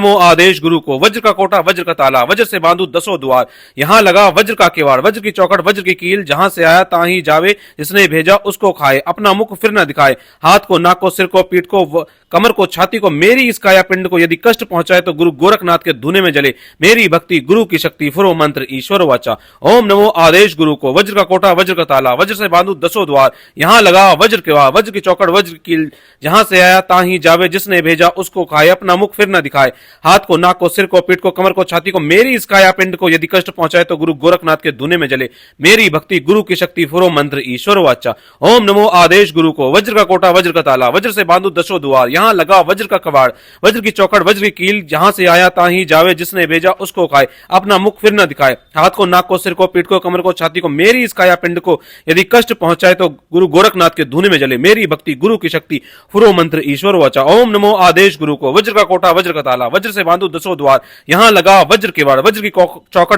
ओम नमो आदेश गुरु को। वज्र का कोठा वज्र का ताला, वज्र से बांधू दसों द्वार, यहां लगा वज्र का किवाड़, वज्र की चौकड़ वज्र की कील, जहां से आया ताही जावे, जिसने भेजा उसको खाए, अपना मुख फिर न दिखाए, हाथ को, नाक को, सिर को, पीठ को, कमर को, छाती को, मेरी इस काया पिंड को यदि कष्ट पहुंचाए तो गुरु गोरखनाथ के धूने में जले, मेरी भक्ति गुरु की शक्ति फुरो मंत्र ईश्वर वाचा। ओम नमो आदेश गुरु को। वज्र का कोटा वज्र का ताला, वज्र से बांधू दसों द्वार, यहां लगा वज्र के वाड़, वज्र की चौकड़ वज्र की कील, जहां से आया ताही जावे, जिसने भेजा उसको खाए, अपना मुख फिर न दिखाए, हाथ को, नाक को, सिर को, पीठ को, कमर को, छाती को, मेरी इस काया पिंड को यदि कष्ट पहुंचाए तो गुरु गोरखनाथ के धूने में जले, मेरी भक्ति गुरु की शक्ति फुरो मंत्र ईश्वर वाचा। ओम नमो आदेश गुरु को। वज्र का कोटा वज्र का ताला, वज्र से बांधू दसों द्वार, यहां लगा वज्र का कवाड़, वज्र की चौकड़ वज्र की कील, जहां से आया ताही जावे, जिसने भेजा उसको खाए, अपना मुख फिर न दिखाए, हाथ को, नाक को, सिर को, पीठ को, कमर को, छाती को, मेरी इस काया पिंड को यदि कष्ट पहुंचाए तो गुरु गोरखनाथ के धूने में जले, मेरी भक्ति गुरु की शक्ति फुरो मंत्र ईश्वर वाचा। ओम नमो आदेश गुरु को। वज्र का कोटा वज्र का ताला, वज्र से बांधू दसों द्वार, यहां लगा वज्र के वाड़, वज्र की चौकड़ वज्र की कील, जहां से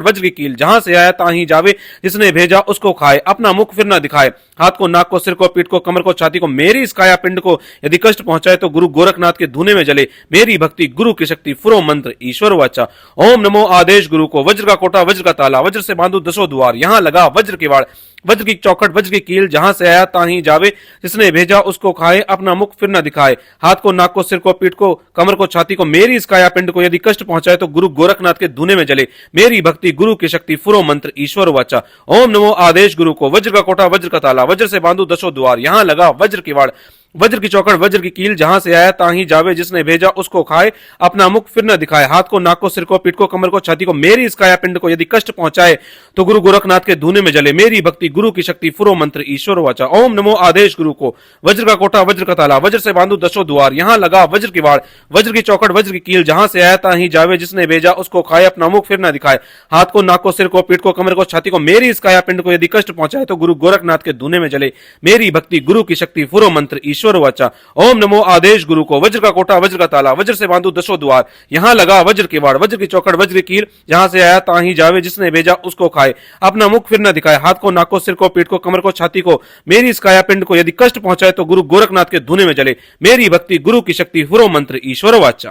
आया ताही जावे, जिसने भेजा उसको खाए, अपना मुख फिर न दिखाए, हाथ को, नाक को, सिर को, पीठ को, कमर को, छाती को, मेरी इस काया पिंड को यदि कष्ट पहुंचाए तो गुरु गोरखनाथ के धूने में जले, मेरी भक्ति गुरु की शक्ति फुरो मंत्र ईश्वर वाचा। ओम नमो आदेश गुरु को। वज्र का कोटा वज्र का ताला, वज्र से बांधू दसों द्वार, यहां लगा वज्र की वाड़, वज्र की चौखट वज्र की कील, जहां से आया ताही जावे, जिसने भेजा उसको खाए, अपना मुख फिर न दिखाए, हाथ को, नाक को, सिर को, पीठ को, कमर को, छाती को, मेरी इस काया पिंड को यदि कष्ट पहुंचाए तो गुरु गोरखनाथ के धूने में जले, मेरी भक्ति गुरु की शक्ति फुरो मंत्र ईश्वर वाचा। ओम नमो आदेश गुरु को। वज्र का कोटा वज्र का ताला, वज्र से बांधू दसों द्वार, यहां लगा वज्र की वाड़, वज्र की चौकड़ वज्र की कील, जहां से आया ताही जावे, जिसने भेजा उसको खाए, अपना मुख फिर न दिखाए, हाथ को, नाक को, सिर को, पीठ को, कमर को, छाती को, मेरी इस काया पिंड को यदि कष्ट पहुंचाए तो गुरु गोरखनाथ के धूने में जले, मेरी भक्ति गुरु की शक्ति फुरो मंत्र ईश्वर वाचा। ओम नमो आदेश गुरु को। वज्र का कोटा वज्र का ताला, वज्र से बांधू दसों द्वार, यहां लगा वज्र की वाड़, वज्र की चौकड़ वज्र की कील, जहां से आया ताही जावे, जिसने भेजा उसको खाए, अपना मुख फिर न दिखाए, हाथ को, नाक को, सिर को, पीठ को, कमर को, छाती को, मेरी इस काया पिंड को यदि कष्ट पहुंचाए तो गुरु गोरखनाथ के धूने में जले, मेरी भक्ति गुरु की शक्ति फुरो मंत्र ईश्वर वाचा। ओम नमो आदेश गुरु को। वज्र का कोटा वज्र का ताला, वज्र से बांधू दसों द्वार, यहां लगा वज्र की वाड़, वज्र की चौकड़ वज्र की कील, जहां से आया ताही जावे, जिसने भेजा उसको खाए, अपना मुख फिर न दिखाए, हाथ को, नाक को, सिर को, पीठ को, कमर को, छाती को, मेरी इस काया पिंड को यदि कष्ट पहुंचाए तो गुरु गोरखनाथ के धूने में जले, मेरी भक्ति गुरु की शक्ति फुरो मंत्र ईश्वर वाचा।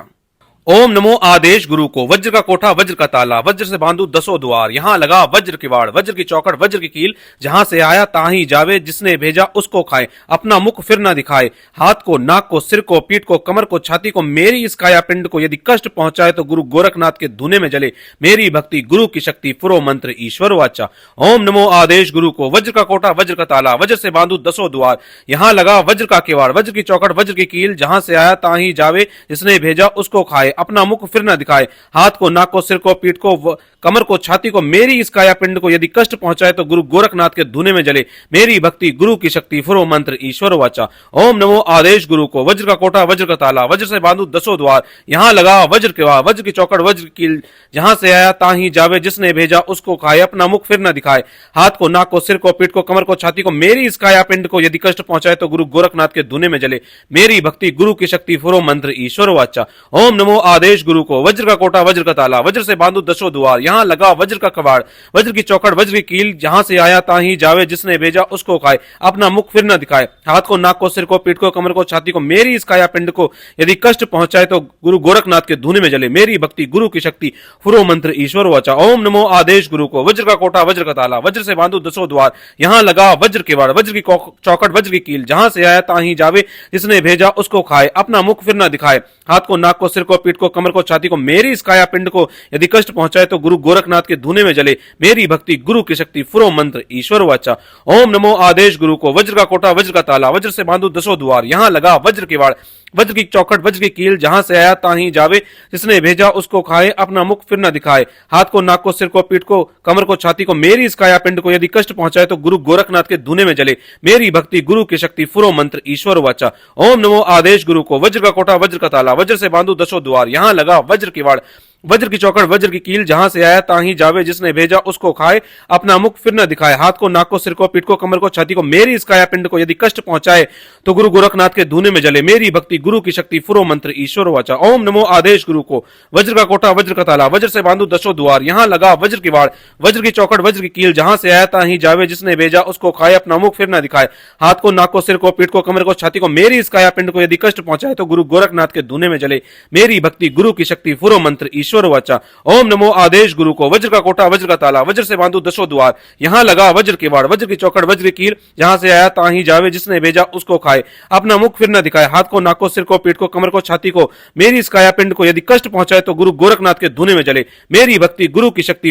ओम नमो आदेश गुरु को। वज्र का कोठा वज्र का ताला, वज्र से बांधू दसों द्वार, यहां लगा वज्र की वाड़, वज्र की चौकड़ वज्र की कील, जहां से आया ताही जावे, जिसने भेजा उसको खाए, अपना मुख फिर न दिखाए, हाथ को, नाक को, सिर को, पीठ को, कमर को, छाती को, मेरी इस काया पिंड को यदि कष्ट पहुंचाए तो गुरु गोरखनाथ के धूने में जले, मेरी भक्ति गुरु की शक्ति फुरो मंत्र ईश्वर वाचा। ओम नमो आदेश गुरु को। वज्र का कोठा वज्र का ताला, वज्र से बांधू दसों द्वार, यहां लगा वज्र का किवाड़, वज्र की चौकड़ वज्र की कील, जहां से आया ताही जावे, जिसने भेजा उसको खाए, अपना मुख फिर न दिखाए, हाथ को, नाक को, सिर को, पीठ को, कमर को, छाती को, मेरी इस काया पिंड को यदि कष्ट पहुंचाए तो गुरु गोरखनाथ के धूने में जले, मेरी भक्ति गुरु की शक्ति फुरो मंत्र ईश्वर वाचा। ओम नमो आदेश गुरु को। वज्र का कोटा वज्र का ताला, वज्र से बांधू दसों द्वार, यहां लगा वज्र के वाड़, वज्र की चौकड़ वज्र की कील, जहां से आया ताही जावे, जिसने भेजा उसको खाए, अपना मुख फिर न दिखाए, हाथ को, नाक को, सिर को, पीठ को, कमर को, छाती को, मेरी इस काया पिंड को यदि कष्ट पहुंचाए तो गुरु गोरखनाथ के धूने में जले, मेरी भक्ति गुरु की शक्ति फुरो मंत्र ईश्वर वाचा। ओम नमो आदेश गुरु को, वज्र का कोटा वज्र का ताला, वज्र से बांधो दसों द्वार, यहाँ लगा वज्र का कबाड़, वज्र की चौखट वज्र की कील, जहां से आया ताही जावे, जिसने भेजा उसको खाए, अपना मुख फिर न दिखाए, हाथ को, नाक को, सिर को, पीठ को, कमर को, छाती को, मेरी इस काया पिंड को यदि कष्ट पहुंचाए तो गुरु गोरखनाथ के धुने में जले, मेरी भक्ति गुरु की शक्ति फुरो मंत्र ईश्वर वाचा। ओम नमो आदेश गुरु को, वज्र का कोटा वज्र का ताला, वज्र से बांधो दसों द्वार, यहाँ लगा वज्र के वाड़, वज्र की चौखट वज्र की कील, जहां से आया ताही जावे, जिसने भेजा उसको खाए, अपना मुख फिर न दिखाए, हाथ को, नाक को, सिर को, पीठ को, कमर को, छाती को, मेरी इस काया पिंड को यदि कष्ट पहुंचाए तो गुरु गोरखनाथ के धुने में जले, मेरी भक्ति गुरु की शक्ति फुरो मंत्र ईश्वर वाचा। ओम नमो आदेश गुरु को, वज्र का कोटा वज्र का ताला, वज्र से बांधो दसों द्वार, यहाँ लगा वज्र के वाड़, वज्र की चौखट वज्र की कील, जहां से आया ताही जावे, जिसने भेजा उसको खाए, अपना मुख फिर न दिखाए, हाथ को, नाक को, सिर को, पीठ को, कमर को, छाती को, मेरी इस काया पिंड को यदि कष्ट पहुंचाए तो गुरु गोरखनाथ के धुने में जले, मेरी भक्ति गुरु की शक्ति फुरो मंत्र ईश्वर वाचा। ओम नमो आदेश गुरु को, वज्र का कोटा वज्र का ताला, वज्र से बांधो दसों द्वार, यहाँ लगा वज्र की वाड़, वज्र की चौखट वज्र की कील, जहां से आया ताही जावे, जिसने भेजा उसको खाए, अपना मुख फिर न दिखाए, हाथ को, नाक को, सिर को, पीठ को, कमर को, छाती को, मेरी इस काया पिंड को यदि कष्ट पहुंचाए तो गुरु गोरखनाथ के धुने में जले, मेरी भक्ति गुरु की शक्ति फुरो मंत्र ईश्वर वाचा। ओम नमो आदेश गुरु को, वज्र का कोटा वज्र का ताला, वज्र से बांधो दसों द्वार, यहाँ लगा वज्र की वाड़, वज्र की चौखट वज्र की कील, जहां से आया ताही जावे, जिसने भेजा उसको खाए, अपना मुख फिर न दिखाए, हाथ को, नाक को, सिर को, पीठ को, कमर को, छाती को, मेरी इस काया पिंड को यदि कष्ट पहुंचाए तो गुरु गोरखनाथ के धुने में जले, मेरी भक्ति गुरु की शक्ति फुरो मंत्र ईश्वर वाचा। ओम नमो आदेश गुरु को, वज्र का कोटा वज्र का ताला, वज्र से बांधो दसों द्वार, यहाँ लगा वज्र के वाड़, वज्र की चौखट वज्र की कील, जहां से आया ताही जावे, जिसने भेजा उसको खाए, अपना मुख फिर न दिखाए, हाथ को, नाक को, सिर को, पीठ को, कमर को, छाती को, मेरी इस काया पिंड को यदि कष्ट पहुंचाए तो गुरु गोरखनाथ के धुने में जले, मेरी भक्ति गुरु की शक्ति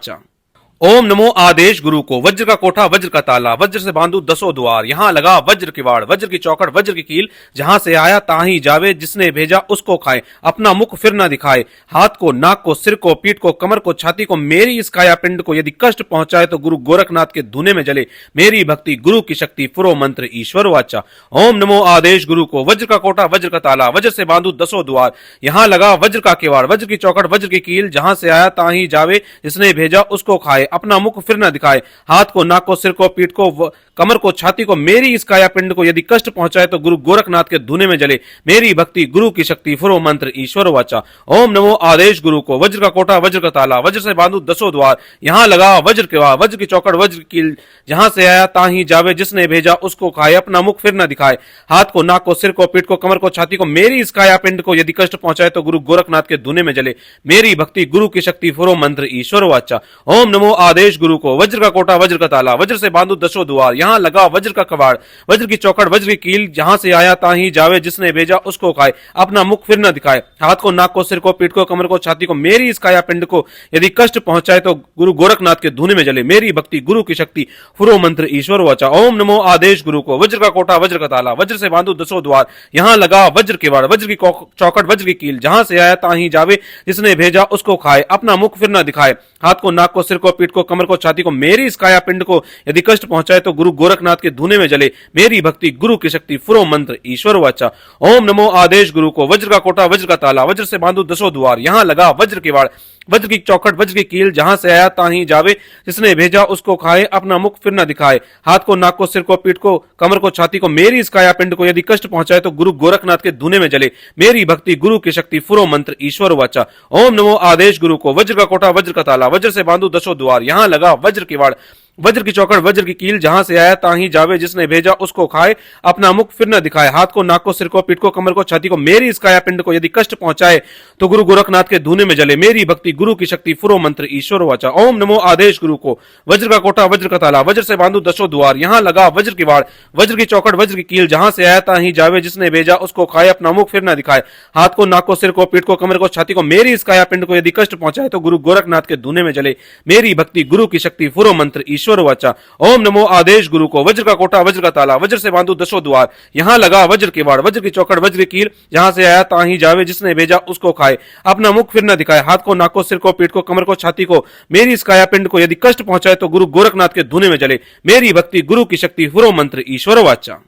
फुरो मंत्र ईश्वर वाचा। ओम नमो आदेश गुरु को, वज्र का कोठा वज्र का ताला, वज्र से बांधो दसों द्वार, यहाँ लगा वज्र की वाड़, वज्र की चौखट वज्र की कील, जहां से आया ताही जावे, जिसने भेजा उसको खाए, अपना मुख फिर न दिखाए, हाथ को, नाक को, सिर को, पीठ को, कमर को, छाती को, मेरी इस काया पिंड को यदि कष्ट पहुंचाए तो गुरु गोरखनाथ के धुने में जले, मेरी भक्ति गुरु की शक्ति फुरो मंत्र ईश्वर वाचा। ओम नमो आदेश गुरु को, वज्र का कोठा वज्र का ताला, वज्र से बांधो दसों द्वार, यहाँ लगा वज्र का केवाड़, वज्र की चौखट वज्र की कील, जहां से आया ताही जावे, जिसने भेजा उसको खाए, अपना मुख फिर न दिखाए, हाथ को, नाक को, सिर को, पीठ को, कमर को, छाती को, मेरी इस काया पिंड को यदि कष्ट पहुंचाए तो गुरु गोरखनाथ के धुने में जले, मेरी भक्ति गुरु की शक्ति फुरो मंत्र ईश्वर वाचा। ओम नमो आदेश गुरु को, वज्र का कोटा वज्र का ताला, वज्र से बांधो दसों द्वार, यहाँ लगा वज्र के वाड़, वज्र की चौखट वज्र की कील, जहां से आया ताही जावे, जिसने भेजा उसको खाए, अपना मुख फिर न दिखाए, हाथ को, नाक को, सिर को, पीठ को, कमर को, छाती को, मेरी इस काया पिंड को यदि कष्ट पहुंचाए तो गुरु गोरखनाथ के धुने में जले, मेरी भक्ति गुरु की शक्ति फुरो मंत्र ईश्वर वाचा। ओम नमो आदेश गुरु को, वज्र का कोटा वज्र का ताला, वज्र से बांधो दसों द्वार, यहाँ लगा वज्र का कबाड़, वज्र की चौखट वज्र की कील, जहां से आया ताही जावे, जिसने भेजा उसको खाए, अपना मुख फिर न दिखाए, हाथ को, नाक को, सिर को, पीठ को, कमर को, छाती को, मेरी इस काया पिंड को यदि कष्ट पहुंचाए तो गुरु गोरखनाथ के धुने में जले, मेरी भक्ति गुरु की शक्ति फुरो मंत्र ईश्वर वाचा। ओम नमो आदेश गुरु को, वज्र का कोटा वज्र का ताला, वज्र से बांधो दसों द्वार, यहाँ लगा वज्र के वाड़, वज्र की चौखट वज्र की कील, जहां से आया ताही जावे, जिसने भेजा उसको खाए, अपना मुख फिर न दिखाए, हाथ को, नाक को, सिर को, पीठ को, कमर को, छाती को, मेरी इस काया पिंड को यदि कष्ट पहुंचाए तो गुरु गोरखनाथ के धुने में जले, मेरी भक्ति गुरु की शक्ति फुरो मंत्र ईश्वर वाचा। ओम नमो आदेश गुरु को, वज्र का कोटा वज्र का ताला, वज्र से बांधो दसों द्वार, यहाँ लगा वज्र के वाड़, वज्र की चौखट वज्र की कील, जहां से आया ताही जावे, जिसने भेजा उसको खाए, अपना मुख फिर न दिखाए, हाथ को, नाक को, सिर को, पीठ को, कमर को, छाती को, मेरी इस काया पिंड को यदि कष्ट पहुंचाए तो गुरु गोरखनाथ के धुने में जले, मेरी भक्ति गुरु की शक्ति फुरो मंत्र ईश्वर वाचा। ओम नमो आदेश गुरु को, वज्र का कोटा वज्र का ताला, वज्र से बांधो दसों द्वार, यहाँ लगा वज्र की वाड़, वज्र की चौखट वज्र की कील, जहां से आया ताही जावे, जिसने भेजा उसको खाए, अपना मुख फिर न दिखाए, हाथ को, नाक को, सिर को, पीठ को, कमर को, छाती को, मेरी इस काया पिंड को यदि कष्ट पहुंचाए तो गुरु गोरखनाथ के धुने में जले, मेरी भक्ति गुरु की शक्ति फुरो मंत्र ईश्वर वाचा। ओम नमो आदेश गुरु को, वज्र का कोटा वज्र का ताला, वज्र से बांधो दसों द्वार, यहाँ लगा वज्र की वाड़, वज्र की चौखट वज्र की कील, जहां से आया ताही जावे, जिसने भेजा उसको खाए, अपना मुख फिर न दिखाए, हाथ को, नाक को, सिर को, पीठ को, कमर को, छाती को, मेरी इस काया पिंड को यदि कष्ट पहुंचाए तो गुरु गोरखनाथ के धुने में जले, मेरी भक्ति गुरु की शक्ति फुरो मंत्र ईश्वर वाचा। ओम नमो आदेश गुरु को, वज्र का कोटा वज्र का ताला, वज्र से बांधो दसों द्वार, यहाँ लगा वज्र के वाड़, वज्र की चौखट वज्र की कील, जहां से आया ताही जावे, जिसने भेजा उसको खाए, अपना मुख फिर न दिखाए, हाथ को, नाक को, सिर को, पीठ को, कमर को, छाती को, मेरी इस काया पिंड को यदि कष्ट पहुंचाए तो गुरु गोरखनाथ के धुने में जले, मेरी भक्ति गुरु की शक्ति फुरो मंत्र ईश्वर वाचा।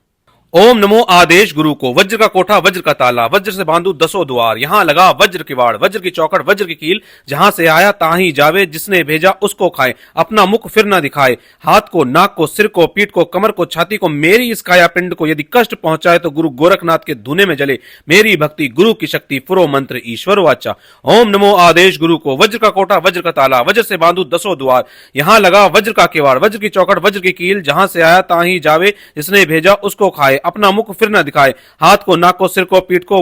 ओम नमो आदेश गुरु को। वज्र का कोठा वज्र का ताला, वज्र से बांधू दसों द्वार। यहाँ लगा वज्र की वाड़, वज्र की चौकड़ वज्र की कील। जहां से आया ताही जावे, जिसने भेजा उसको खाए। अपना मुख फिर न दिखाए। हाथ को, नाक को, सिर को, पीठ को, कमर को, छाती को, मेरी इस काया पिंड को यदि कष्ट पहुंचाए तो गुरु गोरखनाथ के धुने में जले। मेरी भक्ति गुरु की शक्ति, फुरो मंत्र ईश्वर वाचा। ओम नमो आदेश गुरु को। वज्र का कोठा वज्र का ताला, वज्र से बांधू दसों द्वार। यहाँ लगा वज्र का किवाड़, वज्र की चौकड़ वज्र की कील। जहां से आया ताही जावे, जिसने भेजा उसको खाए। अपना मुख फिर न दिखाए। हाथ को, नाक को, सिर को, पीठ को,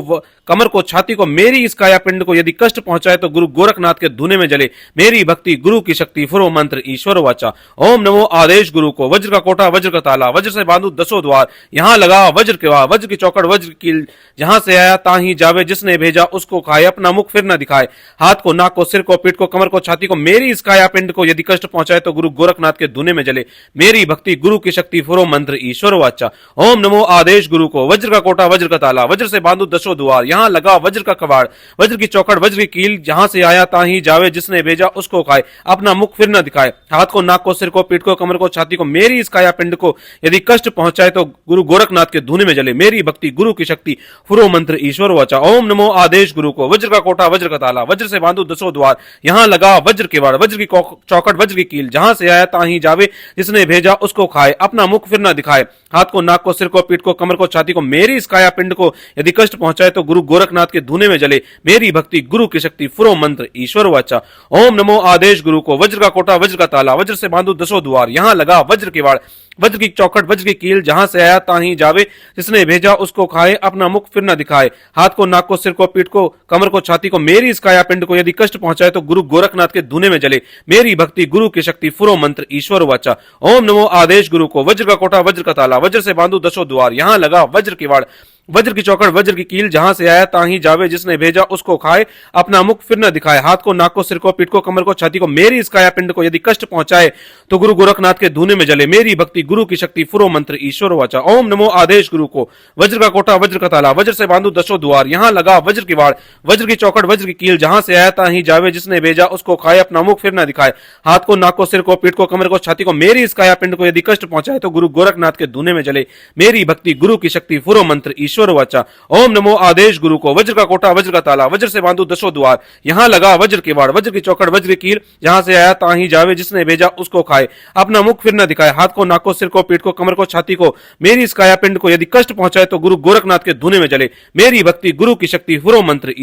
कमर को, छाती को, मेरी इस काया पिंड को यदि कष्ट पहुंचाए तो गुरु गोरखनाथ के धुने में जले। मेरी भक्ति गुरु की शक्ति, फुरो मंत्र ईश्वर वाचा। ओम नमो आदेश गुरु को। वज्र का कोठा वज्र का ताला, वज्र से बांधू दसों द्वार। यहाँ लगा वज्र के वाड़, वज्र की चौकड़ वज्र की कील। जहां से आया ताही जावे, जिसने भेजा उसको खाए। अपना मुख फिर न दिखाए। हाथ को, नाक को, सिर को, पीठ को, कमर को, छाती को, मेरी इस काया पिंड को यदि कष्ट पहुंचाए तो गुरु गोरखनाथ के धुने में जले। मेरी भक्ति गुरु की शक्ति, फुरो मंत्र ईश्वर वाचा। ओम नमो आदेश गुरु को। वज्र का कोठा वज्र का ताला, वज्र से बांधू दसों द्वार। यहाँ लगा वज्र का कबाड़, वज्र की चौकड़ वज्र की कील। जहां से आया ताही जावे, जिसने भेजा उसको खाए। अपना मुख फिर न दिखाए। हाथ को, नाक को, सिर को, पीठ को, कमर को, छाती को, मेरी इस काया पिंड को यदि कष्ट पहुंचाए तो गुरु गोरखनाथ के धुने में जले। मेरी भक्ति गुरु की शक्ति, फुरो मंत्र ईश्वर वाचा। ओम नमो आदेश गुरु को। वज्र का कोठा वज्र का ताला, वज्र से बांधू दसों द्वार। यहाँ लगा वज्र के वाड़, वज्र की चौकड़ वज्र की कील। जहां से आया ताही जावे, जिसने भेजा उसको खाए। अपना मुख फिर न दिखाए। हाथ को, नाक को, सिर को, पीठ को, कमर को, छाती को, मेरी इस काया पिंड को यदि कष्ट पहुंचाए तो गुरु गोरखनाथ के धुने में जले। मेरी भक्ति गुरु की शक्ति, फुरो मंत्र ईश्वर वाचा। ओम नमो आदेश गुरु को। वज्र का कोठा वज्र का ताला, वज्र से बांधू दसों द्वार। यहाँ लगा वज्र के वाड़, वज्र की चौखट वज्र की कील। जहां से आया ताही जावे, जिसने भेजा उसको खाए। अपना मुख फिर न दिखाए। हाथ को, नाक को, सिर को, पीठ को, कमर को, छाती को, मेरी इस काया पिंड को यदि कष्ट पहुंचाए तो गुरु गोरखनाथ के धुने में जले। मेरी भक्ति गुरु की शक्ति, फुरो मंत्र ईश्वर वाचा। ओम नमो आदेश गुरु को। वज्र का कोठा वज्र का ताला, वज्र से बांधू दसों द्वार। यहाँ लगा वज्र की वाड़, वज्र की चौकड़ वज्र की कील। जहां से आया ताही जावे, जिसने भेजा उसको खाए। अपना मुख फिर न दिखाए। हाथ को, नाक को, सिर को, पीठ को, कमर को, छाती को, मेरी इस काया पिंड को यदि कष्ट पहुंचाए तो गुरु गोरखनाथ के धुने में जले। मेरी भक्ति गुरु की शक्ति, फुरो मंत्र ईश्वर वाचा। ओम नमो आदेश गुरु को। वज्र का कोठा वज्र का ताला, वज्र से बांधू दसों द्वार। यहाँ लगा वज्र की वाड़, वज्र की चौकड़ वज्र की कील। जहां से आया ताही जावे, जिसने भेजा उसको खाए। अपना मुख फिर न दिखाए। हाथ को, नाक को, सिर को, पीठ को, कमर को, छाती को, मेरी इस काया पिंड को यदि कष्ट पहुंचाए तो गुरु गोरखनाथ के धुने में जले। मेरी भक्ति गुरु की शक्ति, फुरो मंत्र ईश्वर वाचा। ओम नमो आदेश गुरु को। वज्र का कोठा वज्र का ताला, वज्र से बांधू दसों द्वार। यहाँ लगा वज्र के वाड़, वज्र की चौकड़ वज्र की कील। जहां से आया ताही जावे, जिसने भेजा उसको खाए। अपना मुख फिर न दिखाए। हाथ को, नाक को, सिर को, पीठ को, कमर को, छाती को, मेरी इस काया पिंड को यदि कष्ट पहुंचाए तो गुरु गोरखनाथ के धुने में जले। मेरी भक्ति गुरु की शक्ति, फुरो मंत्र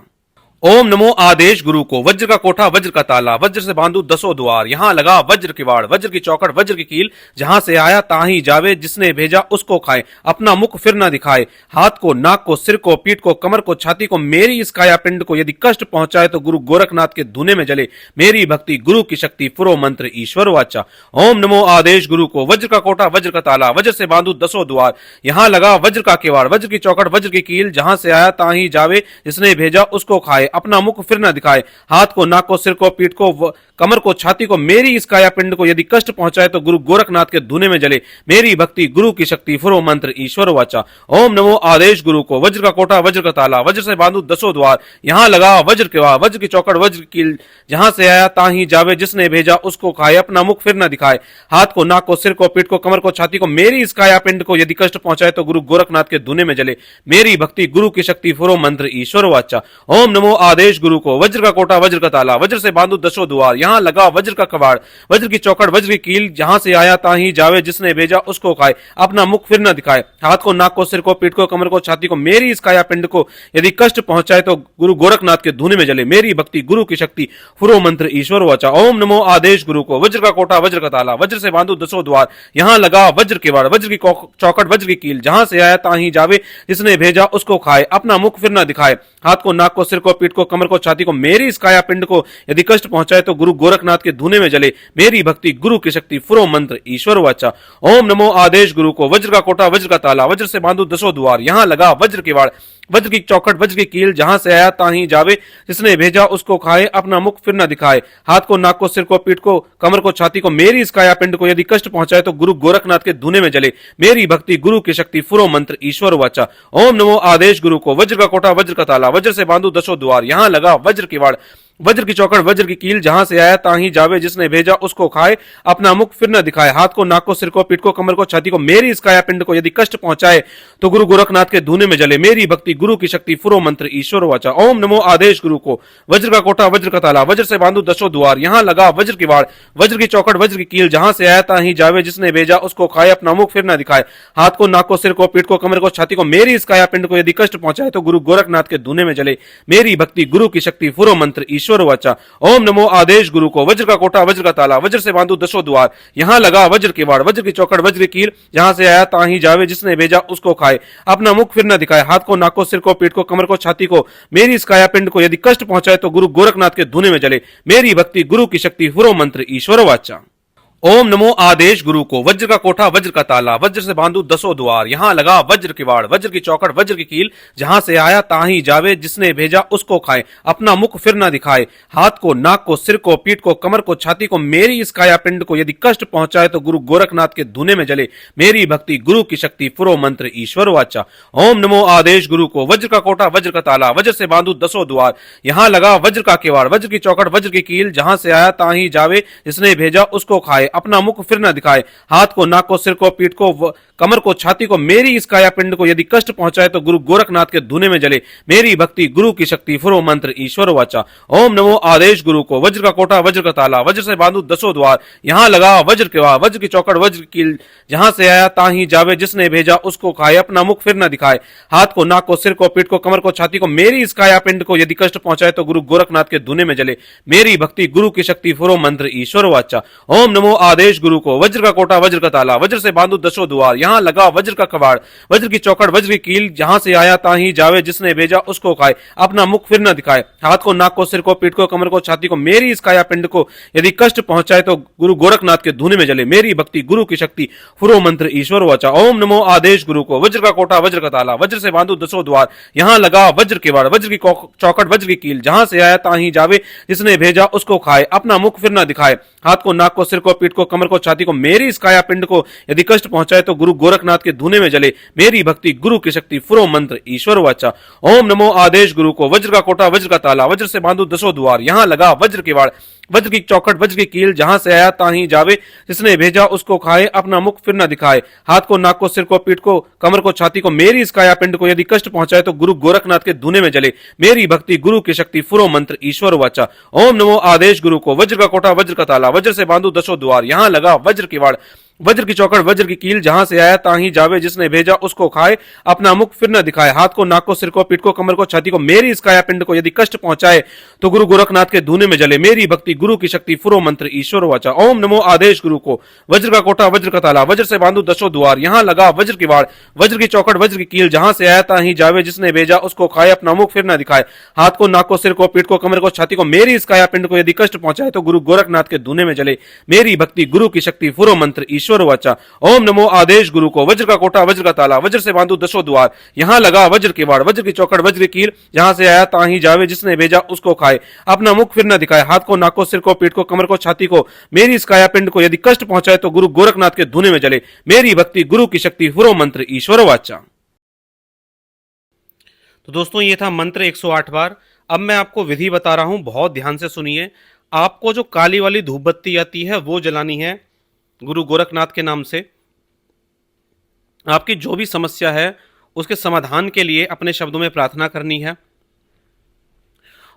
ईश्वर वाचा। ओम नमो आदेश गुरु को। वज्र का कोठा वज्र का ताला, वज्र से बांधू दसों द्वार। यहाँ लगा वज्र की वाड़, वज्र की चौकड़ वज्र की कील। जहां से आया ताही जावे, जिसने भेजा उसको खाए। अपना मुख फिर न दिखाए। हाथ को, नाक को, सिर को, पीठ को, कमर को, छाती को, मेरी इस काया पिंड को यदि कष्ट पहुंचाए तो गुरु गोरखनाथ के धुने में जले। मेरी भक्ति गुरु की शक्ति, फुरो मंत्र ईश्वर वाचा। ओम नमो आदेश गुरु को। वज्र का कोठा वज्र का ताला, वज्र से बांधू दसों द्वार। यहाँ लगा वज्र का किवाड़, वज्र की चौकड़ वज्र की कील। जहां से आया ताही जावे, जिसने भेजा उसको खाए। अपना मुख फिर न दिखाए। हाथ को, नाक को, सिर को, पीठ को, कमर को, छाती को, मेरी इस काया पिंड को यदि कष्ट पहुंचाए तो गुरु गोरखनाथ के धुने में जले। मेरी भक्ति गुरु की शक्ति, फुरो मंत्र ईश्वर वाचा। ओम नमो आदेश गुरु को। वज्र का कोठा वज्र का ताला, वज्र से बांधू दसों द्वार। यहाँ लगा वज्र के वाड़, वज्र की चौकड़ वज्र की कील। जहां से आया ताही जावे, जिसने भेजा उसको खाए। अपना मुख फिर न दिखाए। हाथ को, नाक को, सिर को, पीठ को, कमर को, छाती को, मेरी इस काया पिंड को यदि कष्ट पहुंचाए तो गुरु गोरखनाथ के धुने में जले। मेरी भक्ति गुरु की शक्ति, फुरो मंत्र ईश्वर वाचा। ओम नमो आदेश गुरु को। वज्र का कोठा वज्र का ताला, वज्र से बांधू दसों द्वार। यहाँ लगा वज्र का कबाड़, वज्र की चौकड़ वज्र की कील। जहां से आया ताही जावे, जिसने भेजा उसको खाए। अपना मुख फिर न दिखाए। हाथ को, नाक को, सिर को, पीठ को, कमर को, छाती को, मेरी इस काया पिंड को यदि कष्ट पहुंचाए तो गुरु गोरखनाथ के धुने में जले। मेरी भक्ति गुरु की शक्ति, फुरो मंत्र ईश्वर वाचा। ओम नमो आदेश गुरु को। वज्र का कोठा वज्र का ताला, वज्र से बांधू दसों द्वार। यहाँ लगा वज्र के वाड़, वज्र की चौकड़ वज्र की कील। जहां से आया ताही जावे, जिसने भेजा उसको खाए। अपना मुख फिर न दिखाए। हाथ को, नाक को, सिर को, पीठ को, कमर को, छाती को, मेरी इस काया पिंड को यदि कष्ट पहुंचाए तो गुरु गोरखनाथ के धुने में जले। मेरी भक्ति गुरु की शक्ति, फुरो मंत्र ईश्वर वाचा। ओम नमो आदेश गुरु को। वज्र का कोठा वज्र का ताला, वज्र से बांधू दसों द्वार। यहाँ लगा वज्र के वाड़, वज्र की चौखट वज्र की कील। जहां से आया ताही जावे, जिसने भेजा उसको खाए। अपना मुख फिर न दिखाए। हाथ को, नाक को, सिर को, पीठ को, कमर को, छाती को, मेरी इस काया पिंड को यदि कष्ट पहुंचाए तो गुरु गोरखनाथ के धुने में जले। मेरी भक्ति गुरु की शक्ति, फुरो मंत्र ईश्वर वाचा। ओम नमो आदेश गुरु को। वज्र का कोठा वज्र का ताला, वज्र से बांधू दसों द्वार। यहाँ लगा वज्र की वाड़, वज्र की चौकड़ वज्र की कील, जहां से आया ताहीं जावे, जिसने भेजा उसको खाए, अपना मुख फिर न दिखाए, हाथ को, नाक को, सिर को, पीठ को, कमर को, छाती को, मेरी इस काया पिंड को यदि कष्ट पहुंचाए तो गुरु गोरखनाथ के धूने में जले, मेरी भक्ति गुरु की शक्ति फुरो मंत्र ईश्वर वाचा। ओम नमो आदेश गुरु को, वज्र का कोटा वज्र का ताला, वज्र से बांधू दसों द्वार, यहां लगा वज्र की वाड़, वज्र की चौकड़ वज्र की कील, जहां से आया ताहीं जावे, जिसने भेजा उसको खाए, अपना मुख फिर न दिखाए, हाथ को, नाक को, सिर को, पीठ को, कमर को, छाती को, मेरी इस काया पिंड को यदि कष्ट पहुंचाए तो गुरु गोरखनाथ के धूने में जले, मेरी भक्ति गुरु की शक्ति फुरो मंत्र ईश्वर वाचा। ओम नमो आदेश गुरु को, वज्र का कोटा वज्र का ताला, वज्र से बांधू दसों द्वार, यहां लगा वज्र की वाड़, वज्र की चौकड़ वज्र की कील, जहां से आया ताहीं जावे, जिसने भेजा उसको खाए, अपना मुख फिर न दिखाए, हाथ को, नाक को, सिर को, पीठ को, कमर को, छाती को, मेरी इस काया पिंड को यदि कष्ट पहुंचाए तो गुरु गोरखनाथ के धूने में जले, मेरी भक्ति गुरु की शक्ति फुरो मंत्र ईश्वर वाचा। ओम नमो आदेश गुरु को, वज्र का कोठा वज्र का ताला, वज्र से बांधू दसों द्वार, यहां लगा वज्र की वाड़, वज्र की चौकड़ वज्र की कील, जहां से आया ताहीं जावे, जिसने भेजा उसको खाए, अपना मुख फिर ना दिखाए, हाथ को, नाक को, सिर को, पीठ को, कमर को, छाती को, मेरी इस काया पिंड को यदि कष्ट पहुंचाए तो गुरु गोरखनाथ के धूने में जले, मेरी भक्ति गुरु की शक्ति फुरो मंत्र ईश्वर वाचा। ओम नमो आदेश गुरु को, वज्र का कोठा वज्र का ताला, वज्र से बांधू दसों द्वार, यहां लगा वज्र का केवाड़, वज्र की चौकड़ वज्र की कील, जहां से आया ताहीं जावे, जिसने भेजा उसको खाए, अपना मुख फिर न दिखाए, हाथ को, नाक को, सिर को, पीठ को, कमर को, छाती को, मेरी इस काया पिंड को यदि कष्ट पहुंचाए तो गुरु गोरखनाथ के धूने में जले, मेरी भक्ति गुरु की शक्ति फुरो मंत्र ईश्वर वाचा। ओम नमो आदेश गुरु को, वज्र का कोटा वज्र का ताला, वज्र से बांधू दसों द्वार, यहां लगा वज्र के वाड़, वज्र की चौकड़ वज्र की कील, जहां से आया ताहीं जावे, जिसने भेजा उसको खाए, अपना मुख फिर न दिखाए, हाथ को, नाक को, सिर को, पीठ को, कमर को, छाती को, मेरी इस काया पिंड को यदि कष्ट पहुंचाए तो गुरु गोरखनाथ के धूने में जले, मेरी भक्ति गुरु की शक्ति फुरो मंत्र ईश्वर वाचा। ओम नमो आदेश गुरु को, वज्र का कोटा वज्र का ताला, वज्र से बांधू दसों द्वार, यहां लगा वज्र का कबाड़, वज्र की चौकड़ वज्र की कील, जहां से आया ताहीं जावे, जिसने भेजा उसको खाए, अपना मुख फिर न दिखाए, हाथ को, नाक को, सिर को, पीठ को, कमर को, छाती को, मेरी इस काया पिंड को यदि कष्ट पहुंचाए तो गुरु गोरखनाथ के धूने में जले, मेरी भक्ति गुरु की शक्ति फुरो मंत्र ईश्वर वाचा। ओम नमो आदेश गुरु को, वज्र का कोटा वज्र का ताला, वज्र से बांधू दसों द्वार, यहां लगा वज्र के वाड़, वज्र की चौकड़ वज्र की कील, जहां से आया ताहीं जावे, जिसने भेजा उसको खाए, अपना मुख फिर न दिखाए, हाथ को, नाक को, सिर को, पीठ को, कमर को, छाती को, मेरी इस काया पिंड को यदि कष्ट पहुंचाए तो गुरु गोरखनाथ के धूने में जले, मेरी भक्ति गुरु की शक्ति फुरो मंत्र ईश्वर वाचा। ओम नमो आदेश गुरु को, वज्र का कोटा वज्र का ताला, वज्र से बांधू दसों द्वार, यहां लगा वज्र के वाड़, वज्र की चौखट वज्र की कील, जहां से आया ताहीं जावे, जिसने भेजा उसको खाए, अपना मुख फिर न दिखाए, हाथ को, नाक को, सिर को, पीठ को, कमर को, छाती को, मेरी इस काया पिंड को यदि कष्ट पहुंचाए तो गुरु गोरखनाथ के धूने में जले, मेरी भक्ति गुरु की शक्ति फुरो मंत्र ईश्वर वाचा। ओम नमो आदेश गुरु को, वज्र का कोटा वज्र का ताला, वज्र से बांधू दसों द्वार, यहां लगा वज्र की वाड़, वज्र की चौकड़ वज्र की कील, जहां से आया ताहीं जावे, जिसने भेजा उसको खाए, अपना मुख फिर न दिखाए, हाथ को, नाक को, सिर को, पीठ को, कमर को, छाती को, मेरी इस काया पिंड को यदि कष्ट पहुंचाए तो गुरु गोरखनाथ के धूने में जले, मेरी भक्ति गुरु की शक्ति फुरो मंत्र ईश्वर वाचा। ओम नमो आदेश गुरु को, वज्र का कोटा वज्र का ताला, वज्र से बांधू दसों द्वार, यहां लगा वज्र की वाड़, वज्र की चौकड़ वज्र की कील, जहां से आया ताहीं जावे, जिसने भेजा उसको खाए, अपना मुख फिर न दिखाए, हाथ को, नाक को, सिर को, पीठ को, कमर को, छाती को, मेरी इस काया पिंड को यदि कष्ट पहुंचाए तो गुरु गोरखनाथ के धूने में जले, मेरी भक्ति गुरु की शक्ति फुरो मंत्र ईश्वर वाचा। ओम नमो आदेश गुरु को, वज्र का कोटा वज्र का ताला, वज्र से बांधू दसों द्वार, यहां लगा वज्र के वाड़, वज्र की चौकड़ वज्र की कील, जहां से आया ताहीं जावे, जिसने भेजा उसको खाए, अपना मुख फिर न दिखाए, हाथ को, नाक को, सिर को, पीठ को, कमर को, छाती को, मेरी इस काया पिंड को यदि कष्ट पहुंचाए तो गुरु गोरखनाथ के धूने में जले, मेरी भक्ति गुरु की शक्ति फुरो मंत्र ईश्वर वाचा। तो दोस्तों, ये था मंत्र 108 बार। अब मैं आपको विधि बता रहा हूं, बहुत ध्यान से सुनिए। आपको जो काली वाली धूप बत्ती आती है वो जलानी है गुरु गोरखनाथ के नाम से। आपकी जो भी समस्या है उसके समाधान के लिए अपने शब्दों में प्रार्थना करनी है,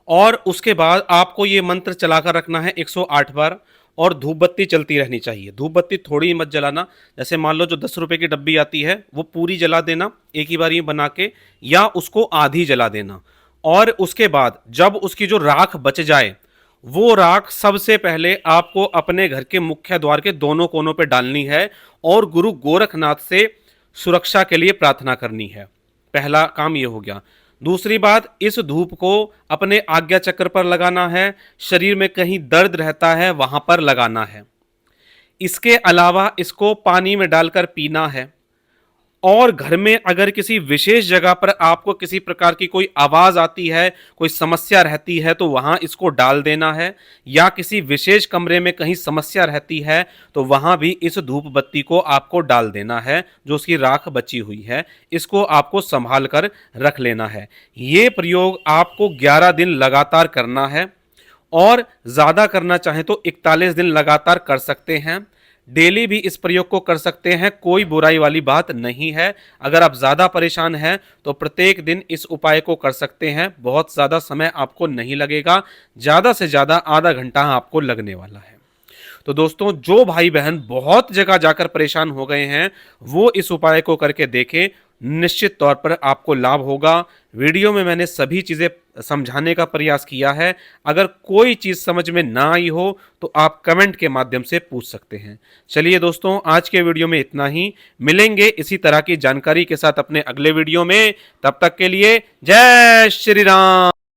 और उसके बाद आपको ये मंत्र चलाकर रखना है 108 बार, और धूप बत्ती चलती रहनी चाहिए। धूप बत्ती थोड़ी मत जलाना, जैसे मान लो जो 10 रुपए की डब्बी आती है वो पूरी जला देना एक ही बार ही बना के, या उसको आधी जला देना। और उसके बाद जब उसकी जो राख बच जाए, वो राख सबसे पहले आपको अपने घर के मुख्य द्वार के दोनों कोनों पे डालनी है, और गुरु गोरखनाथ से सुरक्षा के लिए प्रार्थना करनी है। पहला काम ये हो गया। दूसरी बात, इस धूप को अपने आज्ञा चक्र पर लगाना है, शरीर में कहीं दर्द रहता है वहां पर लगाना है। इसके अलावा इसको पानी में डालकर पीना है, और घर में अगर किसी विशेष जगह पर आपको किसी प्रकार की कोई आवाज आती है, कोई समस्या रहती है, तो वहां इसको डाल देना है। या किसी विशेष कमरे में कहीं समस्या रहती है तो वहां भी इस धूप बत्ती को आपको डाल देना है, जो उसकी राख बची हुई है। इसको आपको संभाल कर रख लेना है। ये प्रयोग आपको 11 दिन लगातार करना है, और ज्यादा करना चाहें तो 41 दिन लगातार कर सकते हैं। डेली भी इस प्रयोग को कर सकते हैं, कोई बुराई वाली बात नहीं है। अगर आप ज्यादा परेशान हैं तो प्रत्येक दिन इस उपाय को कर सकते हैं, बहुत ज्यादा समय आपको नहीं लगेगा, ज्यादा से ज्यादा आधा घंटा आपको लगने वाला है। तो दोस्तों, जो भाई बहन बहुत जगह जाकर परेशान हो गए हैं वो इस उपाय को करके देखें, निश्चित तौर पर आपको लाभ होगा। वीडियो में मैंने सभी चीजें समझाने का प्रयास किया है। अगर कोई चीज समझ में ना आई हो तो आप कमेंट के माध्यम से पूछ सकते हैं। चलिए दोस्तों, आज के वीडियो में इतना ही। मिलेंगे इसी तरह की जानकारी के साथ अपने अगले वीडियो में। तब तक के लिए जय श्री राम।